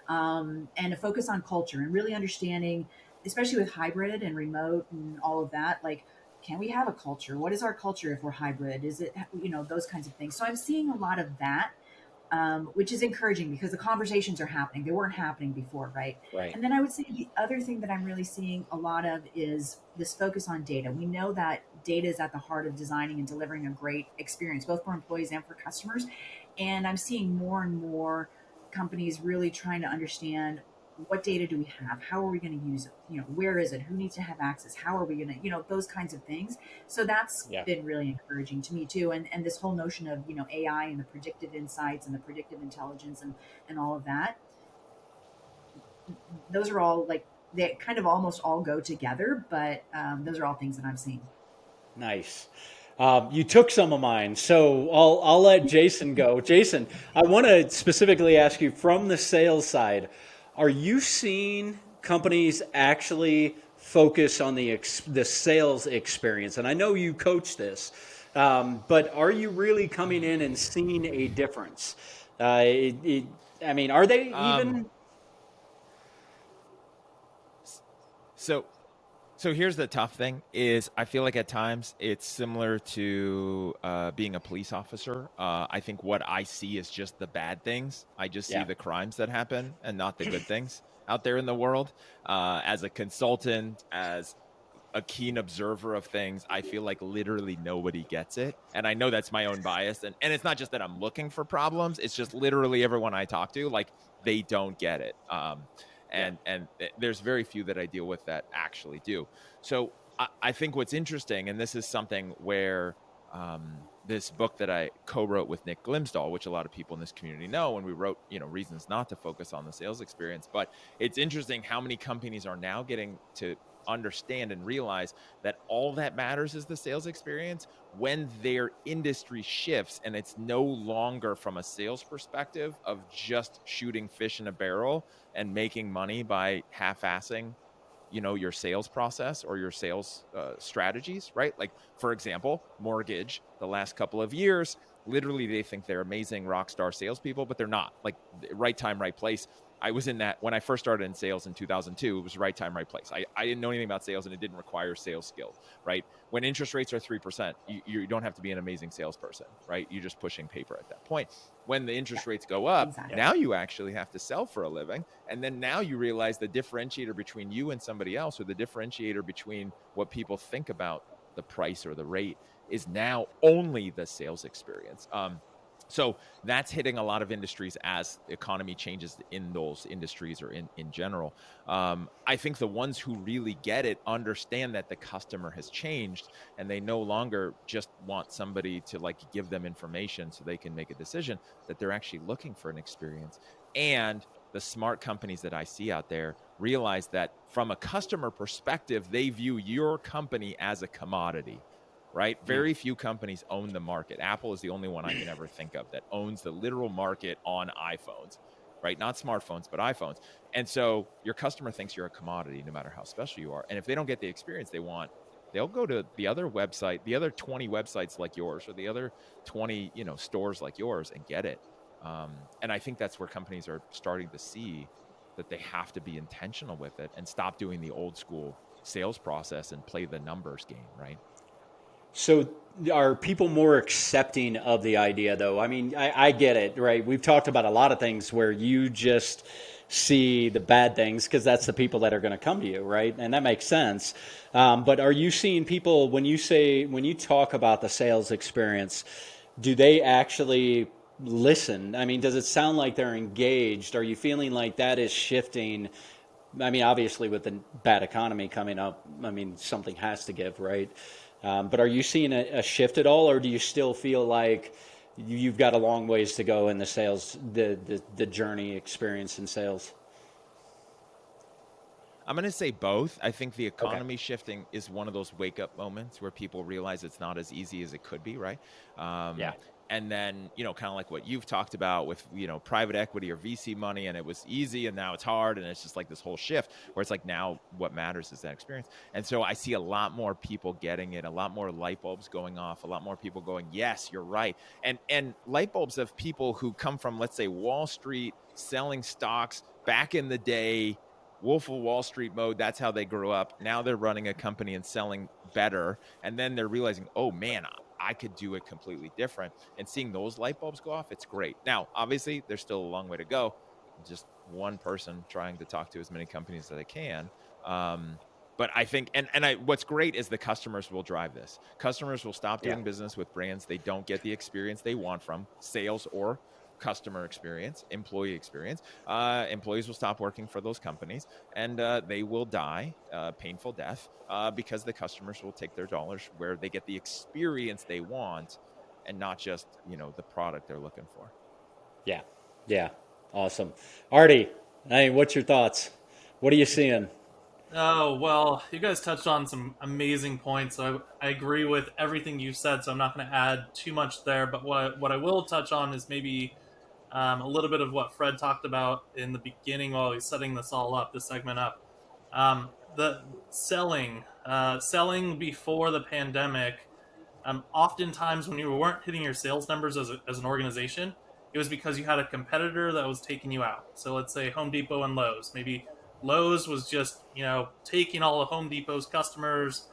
Speaker 3: And a focus on culture and really understanding, especially with hybrid and remote and all of that, like, can we have a culture? What is our culture if we're hybrid? Is it, those kinds of things. So I'm seeing a lot of that, which is encouraging because the conversations are happening. They weren't happening before, right?
Speaker 2: Right.
Speaker 3: And then I would say the other thing that I'm really seeing a lot of is this focus on data. We know that data is at the heart of designing and delivering a great experience, both for employees and for customers. And I'm seeing more and more companies really trying to understand, what data do we have? How are we going to use it? Where is it? Who needs to have access? How are we going to, those kinds of things. So that's
Speaker 2: Yeah.
Speaker 3: been really encouraging to me too. And this whole notion of, AI and the predictive insights and the predictive intelligence and all of that, those are all like, they kind of almost all go together, but those are all things that I'm seeing.
Speaker 2: Nice. You took some of mine, so I'll let Jason go. Jason, I want to specifically ask you from the sales side, are you seeing companies actually focus on the sales experience? And I know you coach this, but are you really coming in and seeing a difference? I mean, are they even?
Speaker 5: So here's the tough thing is I feel like at times it's similar to being a police officer. I think what I see is just the bad things. I just see the crimes that happen and not the good things out there in the world. As a consultant, as a keen observer of things, I feel like literally nobody gets it. And I know that's my own bias. And it's not just that I'm looking for problems. It's just literally everyone I talk to, like, they don't get it. And there's very few that I deal with that actually do. So I think what's interesting, and this is something where this book that I co-wrote with Nick Glimsdahl, which a lot of people in this community know, when we wrote, reasons not to focus on the sales experience. But it's interesting how many companies are now getting to understand and realize that all that matters is the sales experience when their industry shifts and it's no longer from a sales perspective of just shooting fish in a barrel and making money by half-assing your sales process or your sales strategies, right? Like, for example, mortgage, the last couple of years, literally they think they're amazing rock star salespeople, but they're not. Like, right time, right place. I was in that when I first started in sales in 2002, it was right time, right place. I didn't know anything about sales and it didn't require sales skills, right? When interest rates are 3%, you don't have to be an amazing salesperson, right? You're just pushing paper at that point. When the interest rates go up,
Speaker 3: Exactly.
Speaker 5: now you actually have to sell for a living. And then now you realize the differentiator between you and somebody else, or the differentiator between what people think about the price or the rate, is now only the sales experience. So that's hitting a lot of industries as the economy changes in those industries or in general. I think the ones who really get it understand that the customer has changed and they no longer just want somebody to, like, give them information so they can make a decision, that they're actually looking for an experience. And the smart companies that I see out there realize that from a customer perspective, they view your company as a commodity. Right? Very few companies own the market. Apple is the only one I can ever think of that owns the literal market on iPhones, right? Not smartphones, but iPhones. And so your customer thinks you're a commodity no matter how special you are. And if they don't get the experience they want, they'll go to the other website, the other 20 websites like yours, or the other 20, stores like yours, and get it. And I think that's where companies are starting to see that they have to be intentional with it and stop doing the old school sales process and play the numbers game, right?
Speaker 2: So are people more accepting of the idea, though? I mean, I get it, right? We've talked about a lot of things where you just see the bad things because that's the people that are going to come to you, right? And that makes sense. But are you seeing people, when you talk about the sales experience, do they actually listen? I mean, does it sound like they're engaged? Are you feeling like that is shifting? I mean, obviously with the bad economy coming up, I mean, something has to give, right? But are you seeing a shift at all, or do you still feel like you've got a long ways to go in the sales, the journey experience in sales?
Speaker 5: I'm going to say both. I think the
Speaker 2: Okay.
Speaker 5: economy shifting is one of those wake up moments where people realize it's not as easy as it could be, right?
Speaker 2: Yeah.
Speaker 5: And then, kind of like what you've talked about with, private equity or VC money, and it was easy and now it's hard. And it's just like this whole shift where it's like, now what matters is that experience. And so I see a lot more people getting it, a lot more light bulbs going off, a lot more people going, yes, you're right. And light bulbs of people who come from, let's say, Wall Street, selling stocks back in the day, Wolf of Wall Street mode. That's how they grew up. Now they're running a company and selling better. And then they're realizing, oh man, I could do it completely different. And seeing those light bulbs go off, it's great. Now, obviously, there's still a long way to go. Just one person trying to talk to as many companies as I can. But I think, what's great is the customers will drive this. Customers will stop doing business with brands they don't get the experience they want from, sales or customer experience, employee experience. Employees will stop working for those companies, and they will die painful death because the customers will take their dollars where they get the experience they want and not just, the product they're looking for.
Speaker 2: Yeah. Awesome. Aarde, hey, what's your thoughts? What are you seeing?
Speaker 4: Oh, well, you guys touched on some amazing points. So I agree with everything you said, so I'm not going to add too much there. But what I will touch on is maybe a little bit of what Fred talked about in the beginning while he's setting this all up, this segment up. The selling before the pandemic, oftentimes when you weren't hitting your sales numbers as an organization, it was because you had a competitor that was taking you out. So let's say Home Depot and Lowe's. Maybe Lowe's was just, taking all of Home Depot's customers.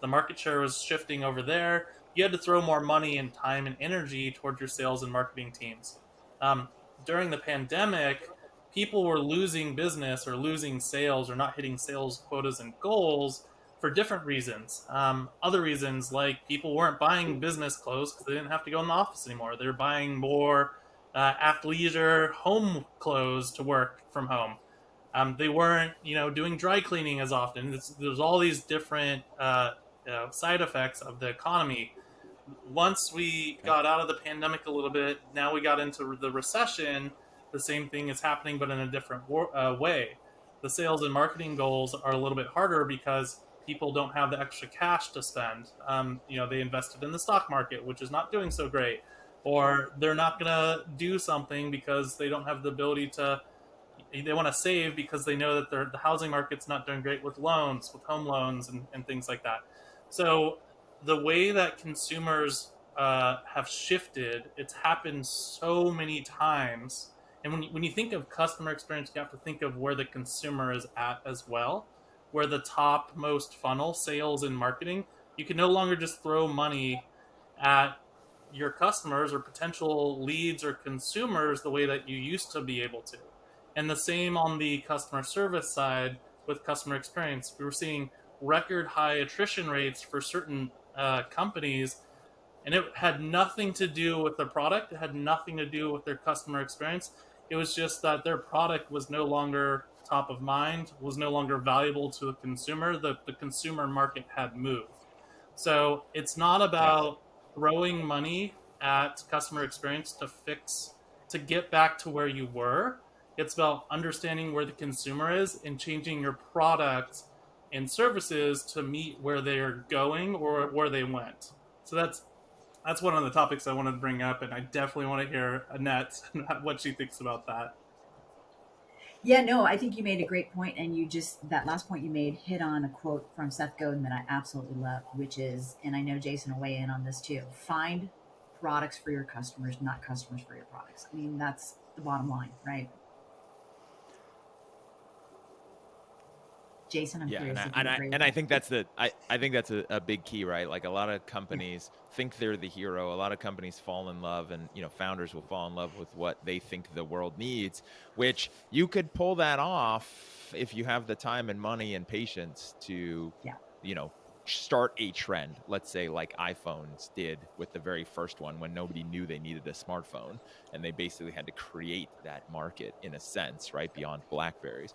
Speaker 4: The market share was shifting over there. You had to throw more money and time and energy towards your sales and marketing teams. During the pandemic, people were losing business or losing sales or not hitting sales quotas and goals for different reasons. Other reasons, like people weren't buying business clothes because they didn't have to go in the office anymore. They were buying more athleisure home clothes to work from home. They weren't, doing dry cleaning as often. There's all these different side effects of the economy. Once we got out of the pandemic a little bit, now we got into the recession, the same thing is happening, but in a different way. The sales and marketing goals are a little bit harder because people don't have the extra cash to spend. They invested in the stock market, which is not doing so great, or they're not going to do something because they don't have the ability to. They want to save because they know that the housing market's not doing great with loans, with home loans and things like that. So the way that consumers have shifted, it's happened so many times. And when you think of customer experience, you have to think of where the consumer is at as well, where the top most funnel, sales and marketing, you can no longer just throw money at your customers or potential leads or consumers the way that you used to be able to. And the same on the customer service side with customer experience. We were seeing record high attrition rates for certain companies, and it had nothing to do with their product. It had nothing to do with their customer experience. It was just that their product was no longer top of mind, was no longer valuable to the consumer. The consumer market had moved. So it's not about throwing money at customer experience to get back to where you were. It's about understanding where the consumer is and changing your product and services to meet where they're going or where they went. So that's one of the topics I wanted to bring up, and I definitely want to hear Annette what she thinks about that.
Speaker 3: Yeah, no, I think you made a great point, and that last point you made hit on a quote from Seth Godin that I absolutely loved, which is, and I know Jason will weigh in on this too, find products for your customers, not customers for your products. I mean, that's the bottom line, right? Jason, I'm curious if you agree with that.
Speaker 5: I think that's I think that's a big key, right? Like a lot of companies think they're the hero. A lot of companies fall in love, and founders will fall in love with what they think the world needs, which you could pull that off if you have the time and money and patience to start a trend. Let's say like iPhones did with the very first one, when nobody knew they needed a smartphone, and they basically had to create that market in a sense, right, beyond BlackBerries.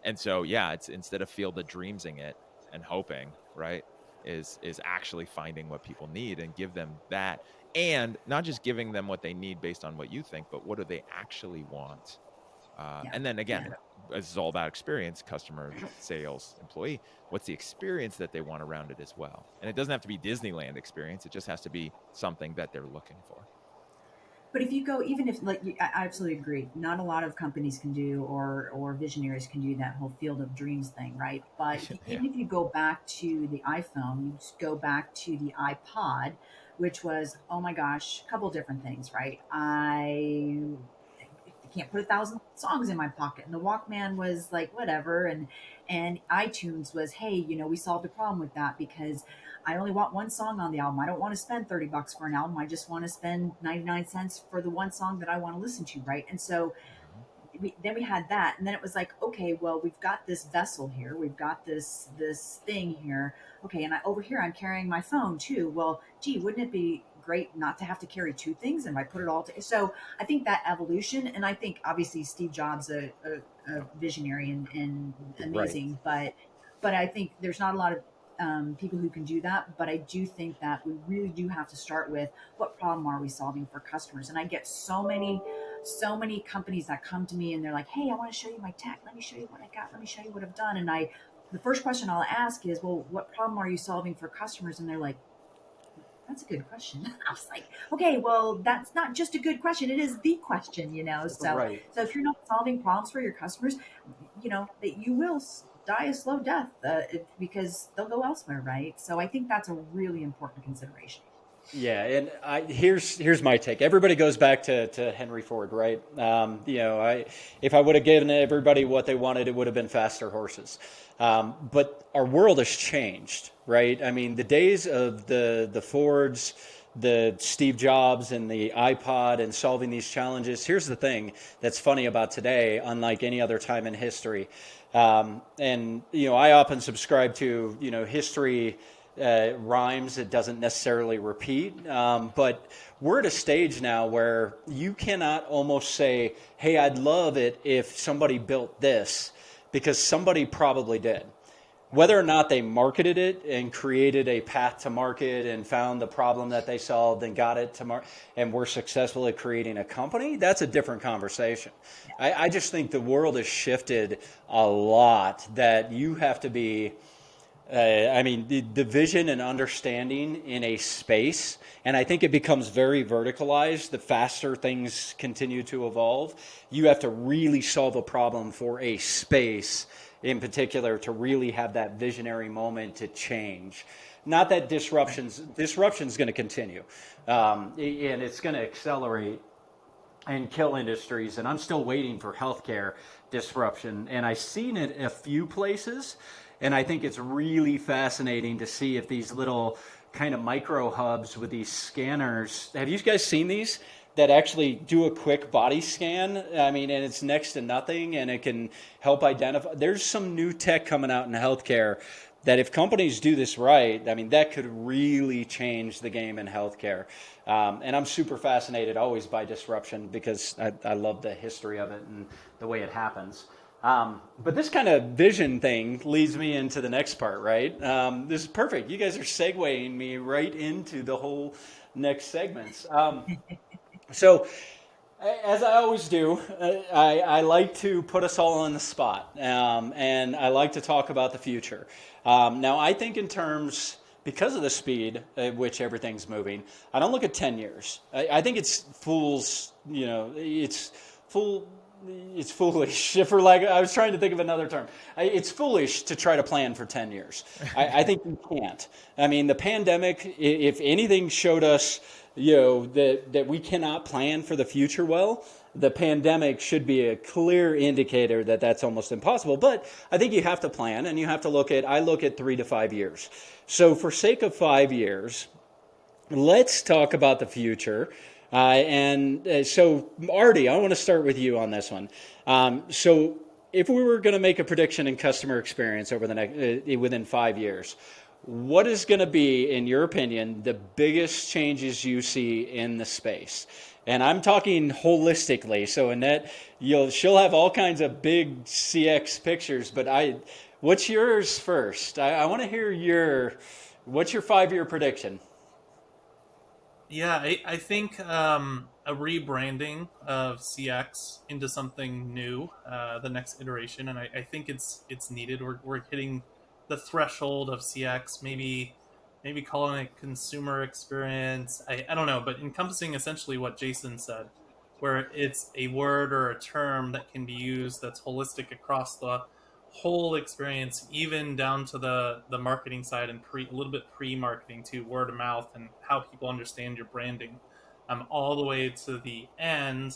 Speaker 5: And so, it's instead of field of dreamsing it and hoping, right, is actually finding what people need and give them that, and not just giving them what they need based on what you think, but what do they actually want? And then again, this is all about experience, customer, sales, employee. What's the experience that they want around it as well? And it doesn't have to be Disneyland experience. It just has to be something that they're looking for.
Speaker 3: But if you go, even if like I absolutely agree, not a lot of companies can do or visionaries can do that whole field of dreams thing, right? But even if you go back to the iPhone, you just go back to the iPod, which was, oh my gosh, a couple different things, right? I can't put 1,000 songs in my pocket, and the Walkman was like whatever, and iTunes was, hey, we solved a problem with that because I only want one song on the album. I don't want to spend $30 for an album. I just want to spend 99 cents for the one song that I want to listen to, right? And so then we had that, and then it was like, okay, well, we've got this vessel here, we've got this thing here, okay, and over here I'm carrying my phone too. Well, gee, wouldn't it be great not to have to carry two things, and I put it all to so I think that evolution, and I think obviously Steve Jobs a visionary and amazing, but I think there's not a lot of people who can do that. But I do think that we really do have to start with what problem are we solving for customers. And I get so many companies that come to me and they're like, hey, I want to show you my tech. Let me show you what I got. Let me show you what I've done. And the first question I'll ask is, well, what problem are you solving for customers? And they're like, that's a good question. I was like, okay, well, that's not just a good question. It is the question, So,
Speaker 2: Right.
Speaker 3: so if you're not solving problems for your customers, that you will die a slow death because they'll go elsewhere, right? So I think that's a really important consideration.
Speaker 2: Yeah, and here's my take. Everybody goes back to Henry Ford, right? If I would have given everybody what they wanted, it would have been faster horses. But our world has changed, right? I mean, the days of the Fords, the Steve Jobs, and the iPod, and solving these challenges. Here's the thing that's funny about today, unlike any other time in history. I often subscribe to history. Rhymes, it doesn't necessarily repeat, but we're at a stage now where you cannot almost say, hey, I'd love it if somebody built this, because somebody probably did. Whether or not they marketed it and created a path to market and found the problem that they solved and got it to market and were successful at creating a company, that's a different conversation. I just think the world has shifted a lot, that you have to be the vision and understanding in a space, and I think it becomes very verticalized the faster things continue to evolve. You have to really solve a problem for a space in particular to really have that visionary moment to change. Not that disruption's going to continue, and it's going to accelerate and kill industries. And I'm still waiting for healthcare disruption, and I've seen it a few places. And I think it's really fascinating to see if these little kind of micro hubs with these scanners, have you guys seen these? That actually do a quick body scan. I mean, and it's next to nothing, and it can help identify. There's some new tech coming out in healthcare that if companies do this right, I mean, that could really change the game in healthcare. And I'm super fascinated always by disruption because I love the history of it and the way it happens. But this kind of vision thing leads me into the next part, right? This is perfect. You guys are segueing me right into the whole next segments. So, as I always do, I like to put us all on the spot, and I like to talk about the future. Now, I think in terms, because of the speed at which everything's moving, I don't look at 10 years. I think it's it's foolish. I was trying to think of another term. It's foolish to try to plan for 10 years. I think you can't. I mean, the pandemic, if anything showed us, that we cannot plan for the future well, the pandemic should be a clear indicator that that's almost impossible. But I think you have to plan, and you have to I look at 3 to 5 years. So for sake of 5 years, let's talk about the future. So, Aarde, I want to start with you on this one. So, if we were going to make a prediction in customer experience over the next within 5 years, what is going to be, in your opinion, the biggest changes you see in the space? And I'm talking holistically. So, Annette, she'll have all kinds of big CX pictures, but what's yours first? I want to hear what's your 5-year prediction?
Speaker 4: Yeah, I think a rebranding of CX into something new, the next iteration, and I think it's needed. We're hitting the threshold of CX, maybe calling it consumer experience. I don't know, but encompassing essentially what Jason said, where it's a word or a term that can be used that's holistic across the whole experience, even down to the marketing side and a little bit pre-marketing to word of mouth and how people understand your branding, all the way to the end,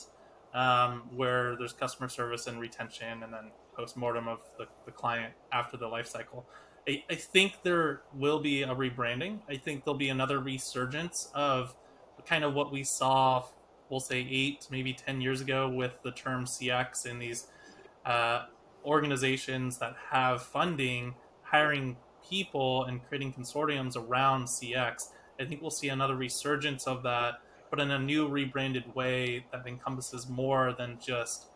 Speaker 4: where there's customer service and retention, and then post-mortem of the client after the life cycle. I think there will be a rebranding. I think there'll be another resurgence of kind of what we saw, we'll say 8, maybe 10 years ago with the term CX in these uh, organizations that have funding, hiring people and creating consortiums around CX. I think we'll see another resurgence of that, but in a new rebranded way that encompasses more than just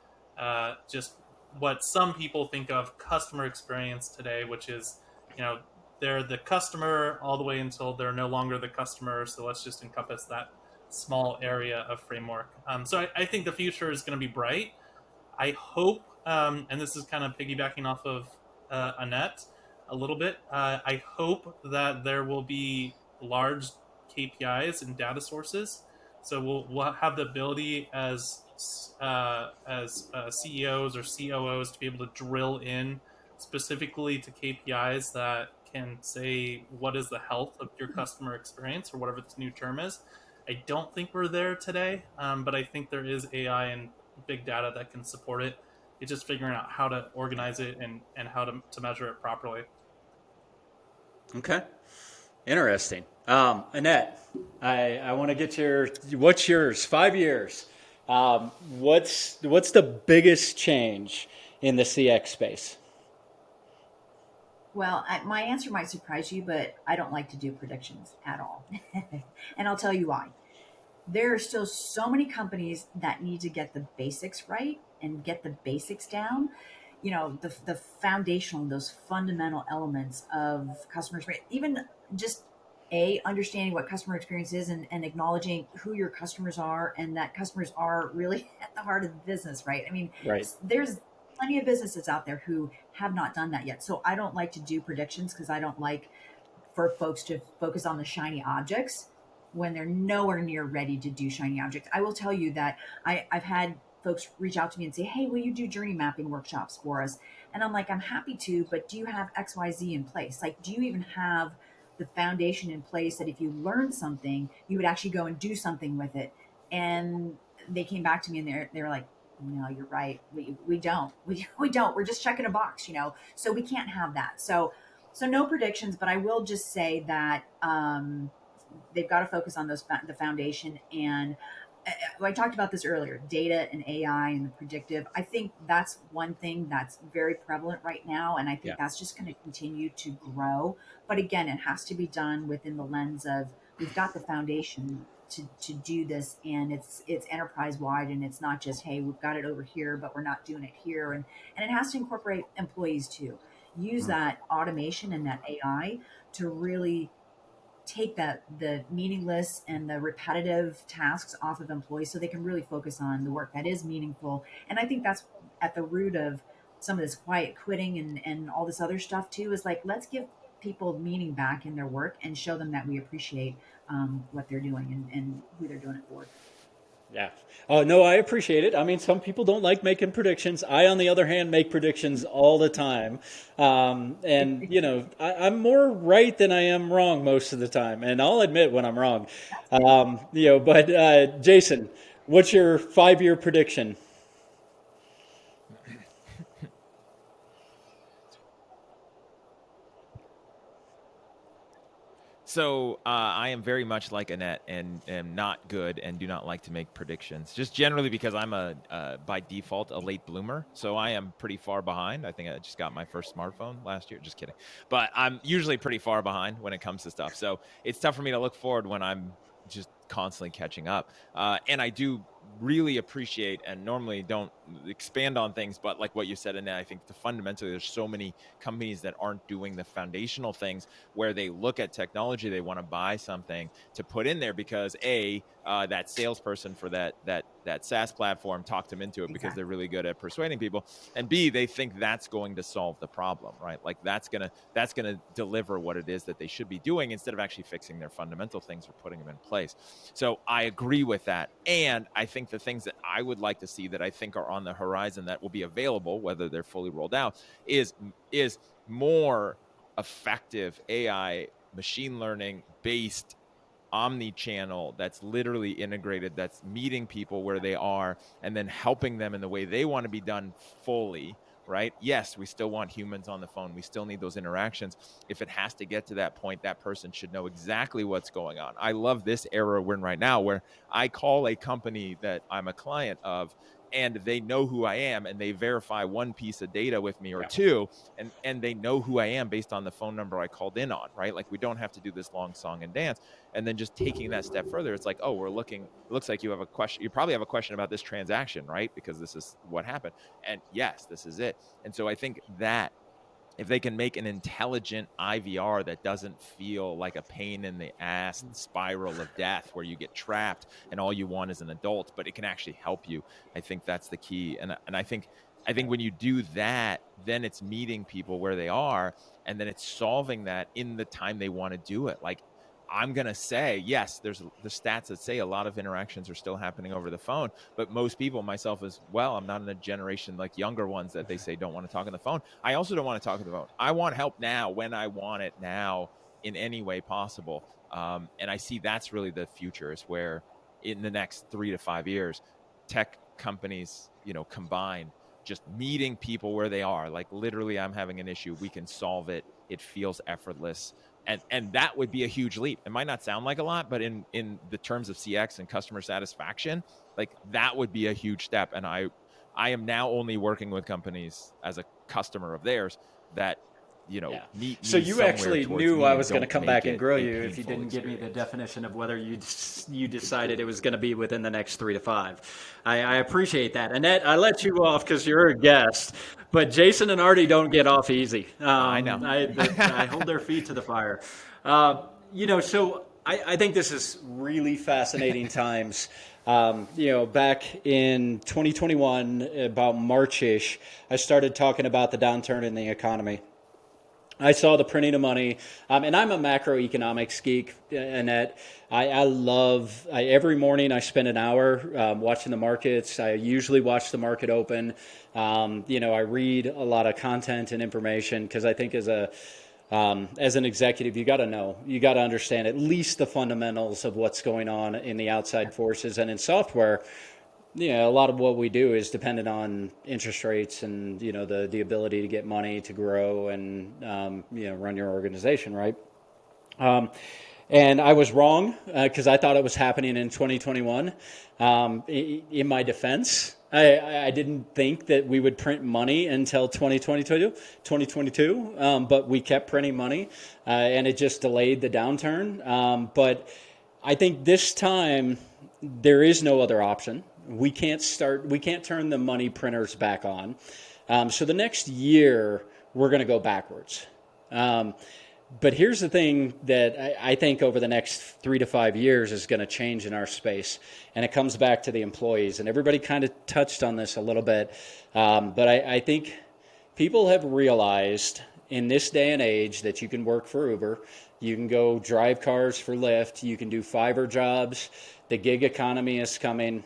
Speaker 4: what some people think of customer experience today, which is, they're the customer all the way until they're no longer the customer. So let's just encompass that small area of framework. So I think the future is going to be bright. I hope, and this is kind of piggybacking off of Annette a little bit. I hope that there will be large KPIs and data sources, so we'll have the ability as CEOs or COOs to be able to drill in specifically to KPIs that can say what is the health of your customer experience or whatever this new term is. I don't think we're there today, but I think there is AI and big data that can support it. It's just figuring out how to organize it and how to measure it properly.
Speaker 2: Okay. Interesting. Annette, I want to get what's yours? 5 years. What's the biggest change in the CX space?
Speaker 3: Well, my answer might surprise you, but I don't like to do predictions at all. And I'll tell you why. There are still so many companies that need to get the basics right and get the basics down. The foundational, those fundamental elements of customer experience, even just understanding what customer experience is and acknowledging who your customers are and that customers are really at the heart of the business, right? I mean,
Speaker 2: Right.
Speaker 3: there's plenty of businesses out there who have not done that yet. So I don't like to do predictions because I don't like for folks to focus on the shiny objects when they're nowhere near ready to do shiny objects. I will tell you that I've had folks reach out to me and say, hey, will you do journey mapping workshops for us? And I'm like, I'm happy to, but do you have XYZ in place? Like, do you even have the foundation in place that if you learn something, you would actually go and do something with it? And they came back to me and they're like, no, you're right. We don't. We don't. We're just checking a box, so we can't have that. So no predictions, but I will just say that they've got to focus on the foundation. And I talked about this earlier, data and AI and the predictive. I think that's one thing that's very prevalent right now. And I think that's just going to continue to grow. But again, it has to be done within the lens of we've got the foundation to do this, and it's enterprise wide, and it's not just, hey, we've got it over here, but we're not doing it here. And it has to incorporate employees too. Use that automation and that AI to really take the meaningless and the repetitive tasks off of employees so they can really focus on the work that is meaningful. And I think that's at the root of some of this quiet quitting and all this other stuff too, is like, let's give people meaning back in their work and show them that we appreciate what they're doing and who they're doing it for.
Speaker 2: Yeah. Oh, no, I appreciate it. I mean, some people don't like making predictions. I, on the other hand, make predictions all the time. And, I'm more right than I am wrong most of the time. And I'll admit when I'm wrong. But Jason, what's your 5-year prediction?
Speaker 5: So I am very much like Annette and am not good and do not like to make predictions, just generally because I'm by default a late bloomer. So I am pretty far behind. I think I just got my first smartphone last year. Just kidding. But I'm usually pretty far behind when it comes to stuff. So it's tough for me to look forward when I'm just constantly catching up. And I do really appreciate and normally don't expand on things, but like what you said, and I think fundamentally there's so many companies that aren't doing the foundational things where they look at technology, they want to buy something to put in there because that salesperson for that SaaS platform talked them into it because they're really good at persuading people, and B, they think that's going to solve the problem, right? Like that's gonna deliver what it is that they should be doing instead of actually fixing their fundamental things or putting them in place. So I agree with that. And I think the things that I would like to see that I think are on the horizon that will be available, whether they're fully rolled out, is more effective AI machine learning based omni-channel that's literally integrated, that's meeting people where they are and then helping them in the way they want to be done fully, right? Yes, we still want humans on the phone. We still need those interactions. If it has to get to that point, that person should know exactly what's going on. I love this era we're in right now where I call a company that I'm a client of and they know who I am and they verify one piece of data with me or two, and they know who I am based on the phone number I called in on, right? Like we don't have to do this long song and dance. And then just taking that step further, it's like, oh, it looks like you have a question. You probably have a question about this transaction, right? Because this is what happened. And yes, this is it. And so I think that if they can make an intelligent IVR that doesn't feel like a pain in the ass spiral of death where you get trapped and all you want is an adult, but it can actually help you, I think that's the key. And I think when you do that, then it's meeting people where they are, and then it's solving that in the time they want to do it. Like, I'm going to say, yes, there's the stats that say a lot of interactions are still happening over the phone, but most people, myself as well, I'm not in a generation like younger ones that they say don't want to talk on the phone. I also don't want to talk on the phone. I want help now when I want it now in any way possible. And I see that's really the future, is where in the next 3 to 5 years, tech companies, combine just meeting people where they are. Like literally, I'm having an issue. We can solve it. It feels effortless. And that would be a huge leap. It might not sound like a lot, but in the terms of CX and customer satisfaction, like that would be a huge step. And I am now only working with companies as a customer of theirs that, meet
Speaker 2: So
Speaker 5: me
Speaker 2: you
Speaker 5: somewhere
Speaker 2: actually
Speaker 5: towards
Speaker 2: knew
Speaker 5: me
Speaker 2: I
Speaker 5: and
Speaker 2: was going to
Speaker 5: don't
Speaker 2: come
Speaker 5: make
Speaker 2: back and
Speaker 5: it
Speaker 2: grill
Speaker 5: a
Speaker 2: you if you
Speaker 5: painful
Speaker 2: didn't give me the
Speaker 5: experience.
Speaker 2: definition of whether you decided it was going to be within the next 3 to 5. I appreciate that. Annette, I let you off because you're a guest, but Jason and Aarde don't get off easy.
Speaker 5: I know.
Speaker 2: I hold their feet to the fire. So I think this is really fascinating times. Back in 2021, about March-ish, I started talking about the downturn in the economy. I saw the printing of money, and I'm a macroeconomics geek, Annette. I love, every morning I spend an hour watching the markets. I usually watch the market open. I read a lot of content and information because I think as an executive, you got to know, you got to understand at least the fundamentals of what's going on in the outside forces. And in software, a lot of what we do is dependent on interest rates and, the ability to get money to grow and, run your organization, right? And I was wrong because I thought it was happening in 2021. In my defense, I didn't think that we would print money until 2022, but we kept printing money and it just delayed the downturn. But I think this time there is no other option. We can't turn the money printers back on. So the next year, we're going to go backwards. But here's the thing that I think over the next 3 to 5 years is going to change in our space. And it comes back to the employees. And everybody kind of touched on this a little bit. But I think people have realized in this day and age that you can work for Uber. You can go drive cars for Lyft. You can do Fiverr jobs. The gig economy is coming.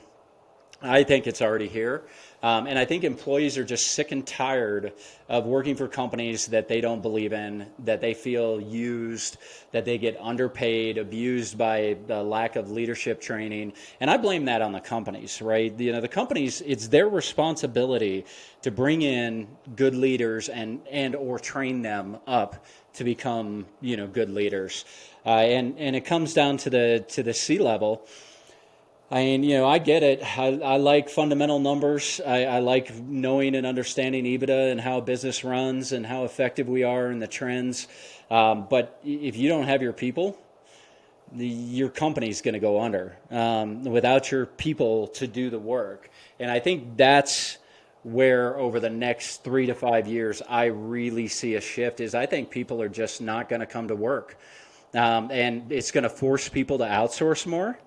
Speaker 2: I think it's already here. And I think employees are just sick and tired of working for companies that they don't believe in, that they feel used, that they get underpaid, abused by the lack of leadership training. And I blame that on the companies, right? The companies, it's their responsibility to bring in good leaders and or train them up to become, good leaders. And it comes down to the C-level. I mean, I get it. I like fundamental numbers. I like knowing and understanding EBITDA and how a business runs and how effective we are and the trends. But if you don't have your people, your company's going to go under without your people to do the work. And I think that's where over the next 3 to 5 years, I really see a shift is I think people are just not going to come to work. And it's going to force people to outsource more,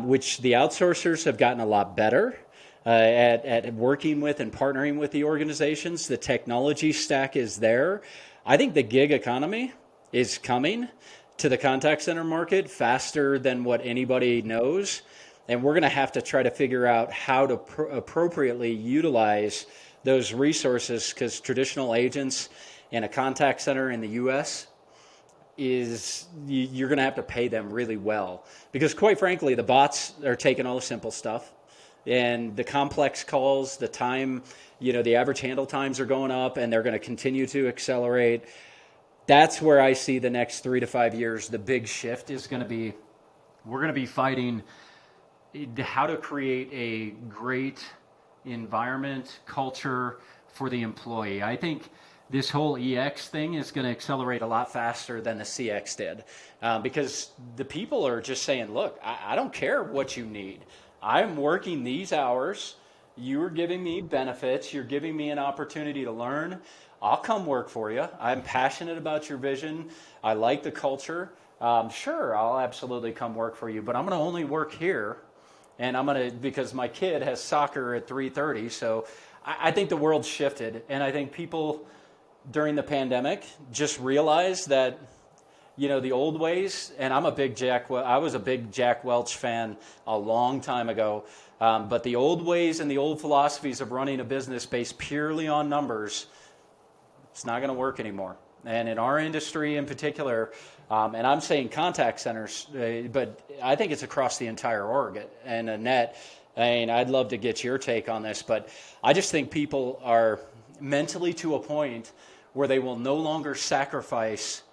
Speaker 2: which the outsourcers have gotten a lot better at working with and partnering with the organizations. The technology stack is there. I think the gig economy is coming to the contact center market faster than what anybody knows. And we're going to have to try to figure out how to appropriately utilize those resources, because traditional agents in a contact center in the US you're going to have to pay them really well, because quite frankly, the bots are taking all the simple stuff and the complex calls, the time, the average handle times are going up, and they're going to continue to accelerate. That's where I see the next 3 to 5 years. The big shift is going to be, we're going to be fighting how to create a great environment, culture for the employee. I think this whole EX thing is going to accelerate a lot faster than the CX did, because the people are just saying, look, I don't care what you need. I'm working these hours. You're giving me benefits. You're giving me an opportunity to learn. I'll come work for you. I'm passionate about your vision. I like the culture. Sure, I'll absolutely come work for you, but I'm going to only work here. And I'm going to, because my kid has soccer at 3:30. So I think the world's shifted. And I think people during the pandemic just realized that, the old ways, and I was a big Jack Welch fan a long time ago. But the old ways and the old philosophies of running a business based purely on numbers, it's not going to work anymore. And in our industry in particular, and I'm saying contact centers, but I think it's across the entire org. And Annette, I'd love to get your take on this, but I just think people are mentally to a point where they will no longer sacrifice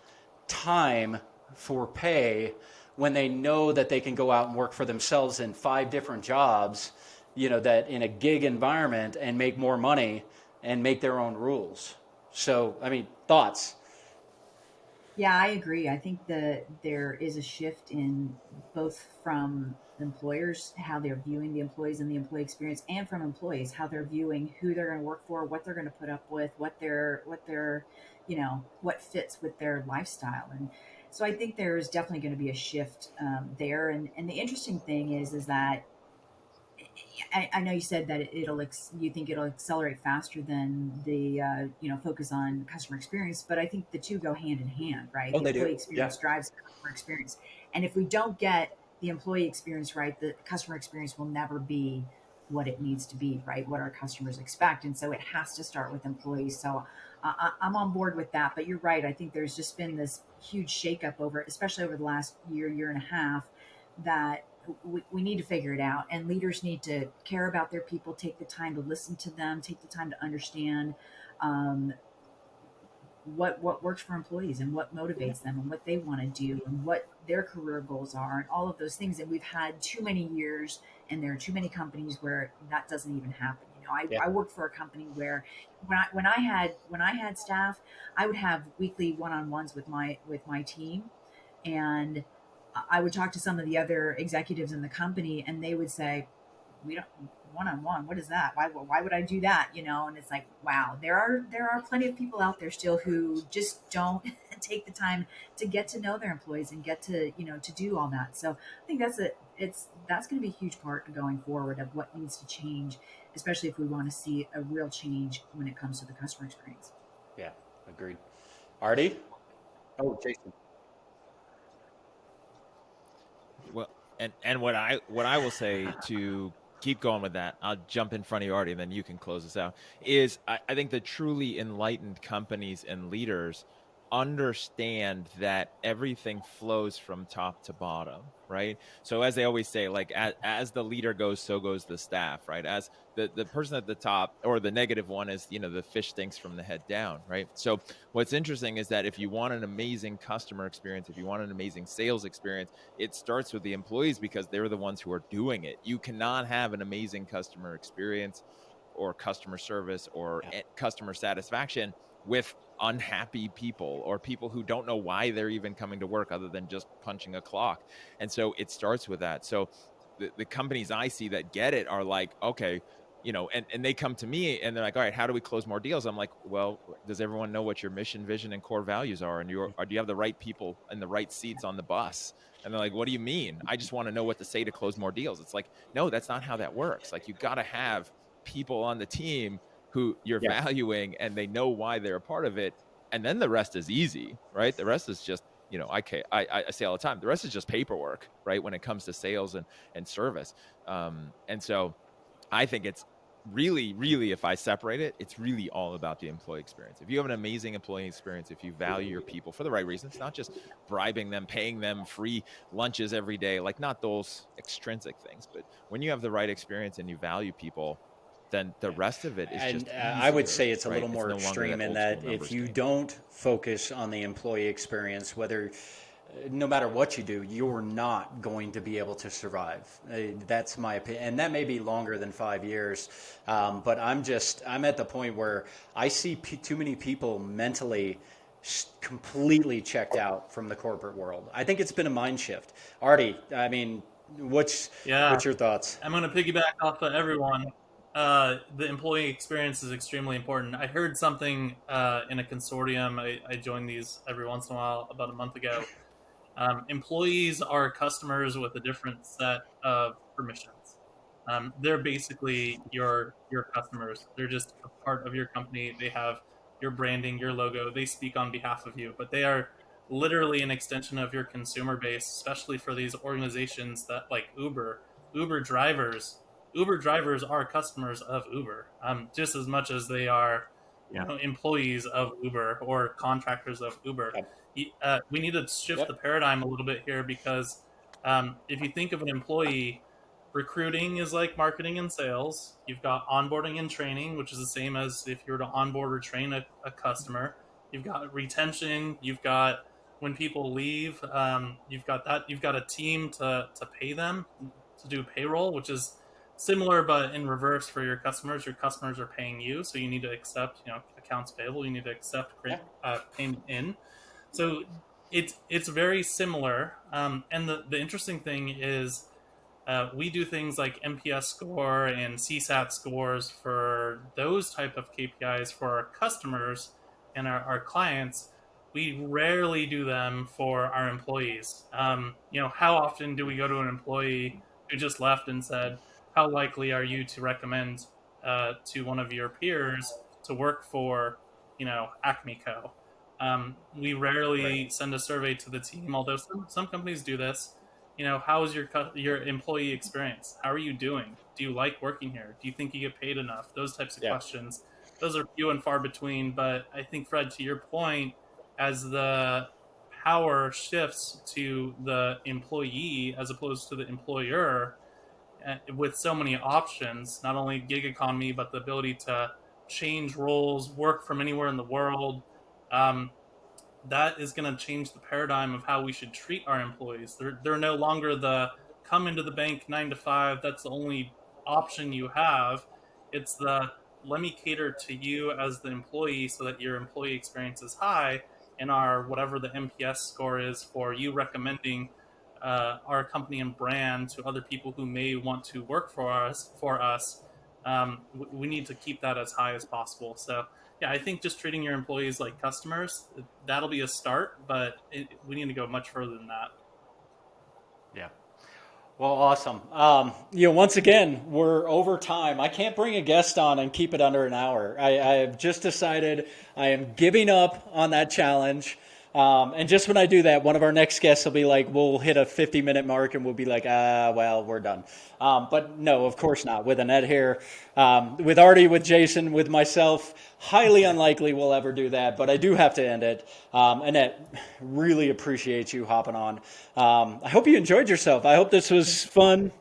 Speaker 2: time for pay when they know that they can go out and work for themselves in 5 different jobs, that in a gig environment, and make more money and make their own rules. So, thoughts?
Speaker 3: Yeah, I agree. I think that there is a shift in both from employers, how they're viewing the employees and the employee experience, and from employees, how they're viewing who they're going to work for, what they're going to put up with, what what fits with their lifestyle. And so I think there's definitely going to be a shift there. And the interesting thing is that I know you said that you think it'll accelerate faster than the focus on customer experience, but I think the two go hand in hand, right?
Speaker 2: Oh,
Speaker 3: The
Speaker 2: they do.
Speaker 3: employee experience drives the customer experience, and if we don't get the employee experience right, the customer experience will never be what it needs to be, right? What our customers expect, and so it has to start with employees. So I'm on board with that. But you're right. I think there's just been this huge shakeup especially over the last year and a half, that we need to figure it out, and leaders need to care about their people, take the time to listen to them, take the time to understand what works for employees and what motivates them and what they want to do and what their career goals are and all of those things. And we've had too many years, and there are too many companies where that doesn't even happen. I worked for a company where when I had staff, I would have weekly one-on-ones with my team, and I would talk to some of the other executives in the company, and they would say, "We don't one-on-one. What is that? Why would I do that?" And it's like, wow, there are plenty of people out there still who just don't take the time to get to know their employees and get to to do all that. So I think that's going to be a huge part going forward of what needs to change, especially if we want to see a real change when it comes to the customer experience.
Speaker 2: Yeah, agreed. Aarde? Oh, Jason.
Speaker 5: Well, and what I will say to keep going with that, I'll jump in front of you, Artie, and then you can close this out, is I think the truly enlightened companies and leaders understand that everything flows from top to bottom, right? So as they always say, like as the leader goes, so goes the staff, right? As the person at the top, or the negative one, is, the fish stinks from the head down, right? So what's interesting is that if you want an amazing customer experience, if you want an amazing sales experience, it starts with the employees, because they're the ones who are doing it. You cannot have an amazing customer experience or customer service or customer satisfaction with unhappy people or people who don't know why they're even coming to work other than just punching a clock. And so it starts with that. So the companies I see that get it are like, okay, and they come to me and they're like, all right, how do we close more deals? I'm like, well, does everyone know what your mission, vision, and core values are? And or do you have the right people in the right seats on the bus? And they're like, what do you mean? I just want to know what to say to close more deals. It's like, no, that's not how that works. Like, you got to have people on the team who you're
Speaker 2: Yeah.
Speaker 5: valuing and they know why they're a part of it. And then the rest is easy, right? The rest is just, I say all the time, the rest is just paperwork, right? When it comes to sales and service. And so I think it's really, if I separate it, it's really all about the employee experience. If you have an amazing employee experience, if you value your people for the right reasons, not just bribing them, paying them free lunches every day, like not those extrinsic things, but when you have the right experience and you value people, then the rest of it is just easier,
Speaker 2: I would say it's a
Speaker 5: right?
Speaker 2: little more
Speaker 5: no longer
Speaker 2: extreme in
Speaker 5: old
Speaker 2: that
Speaker 5: school
Speaker 2: if
Speaker 5: numbers
Speaker 2: you
Speaker 5: game.
Speaker 2: don't focus on the employee experience, no matter what you do, you're not going to be able to survive. That's my opinion, and that may be longer than 5 years. But I'm at the point where I see too many people mentally completely checked out from the corporate world. I think it's been a mind shift. Aarde, I mean, what's
Speaker 4: Yeah,
Speaker 2: your thoughts?
Speaker 4: I'm going to piggyback off of everyone. The employee experience is extremely important. I heard something in a consortium. I join these every once in a while about a month ago. Employees are customers with a different set of permissions. They're basically your customers. They're just a part of your company. They have your branding, your logo. They speak on behalf of you, but they are literally an extension of your consumer base, especially for these organizations that like Uber. Uber drivers, Uber drivers are customers of Uber, just as much as they are, employees of Uber or contractors of Uber. We need to shift the
Speaker 2: Yep.
Speaker 4: paradigm a little bit here because if you think of an employee, recruiting is like marketing and sales. You've got onboarding and training, which is the same as if you were to onboard or train a customer. You've got retention. You've got when people leave. You've got that. You've got a team to pay them, to do payroll, which is similar but in reverse for your customers. Your customers are paying you, so you need to accept accounts payable. You need to accept payment in. So it's very similar. And the interesting thing is we do things like NPS score and CSAT scores for those type of KPIs for our customers and our clients. We rarely do them for our employees. How often do we go to an employee who just left and said, "How likely are you to recommend to one of your peers to work for, Acme Co?" We
Speaker 2: Right.
Speaker 4: rarely send a survey to the team, although some companies do this. How is your employee experience? How are you doing? Do you like working here? Do you think you get paid enough? Those types of
Speaker 2: Yeah.
Speaker 4: questions. Those are few and far between. But I think, Fred, to your point, as the power shifts to the employee as opposed to the employer, with so many options, not only gig economy, but the ability to change roles, work from anywhere in the world. Um, that is going to change the paradigm of how we should treat our employees. They're no longer the come into the bank 9 to 5. That's the only option you have. It's the let me cater to you as the employee so that your employee experience is high, and our whatever the NPS score is for you recommending our company and brand to other people who may want to work for us. We need to keep that as high as possible. So yeah, I think just treating your employees like customers, that'll be a start, but we need to go much further than that.
Speaker 2: Yeah. Well, awesome. Once again, we're over time. I can't bring a guest on and keep it under an hour. I have just decided I am giving up on that challenge. And just when I do that, one of our next guests will be like, we'll hit a 50-minute mark and we'll be like, well, we're done. But no, of course not. With Annette here, with Aarde, with Jason, with myself, highly unlikely we'll ever do that. But I do have to end it. Annette, really appreciate you hopping on. I hope you enjoyed yourself. I hope this was fun.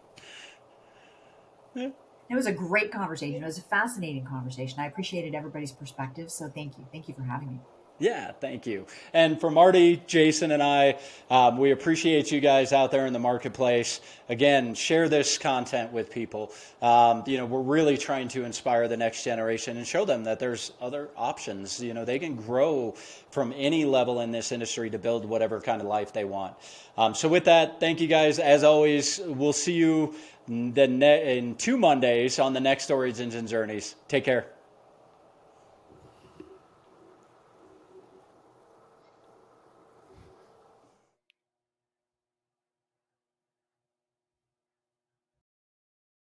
Speaker 3: It was a great conversation. It was a fascinating conversation. I appreciated everybody's perspective. So thank you. Thank you for having me.
Speaker 2: Yeah, thank you. And from Aarde, Jason, and I, we appreciate you guys out there in the marketplace. Again, share this content with people. We're really trying to inspire the next generation and show them that there's other options. They can grow from any level in this industry to build whatever kind of life they want. So with that, thank you guys. As always, we'll see you in 2 Mondays on the next Origins and Journeys. Take care.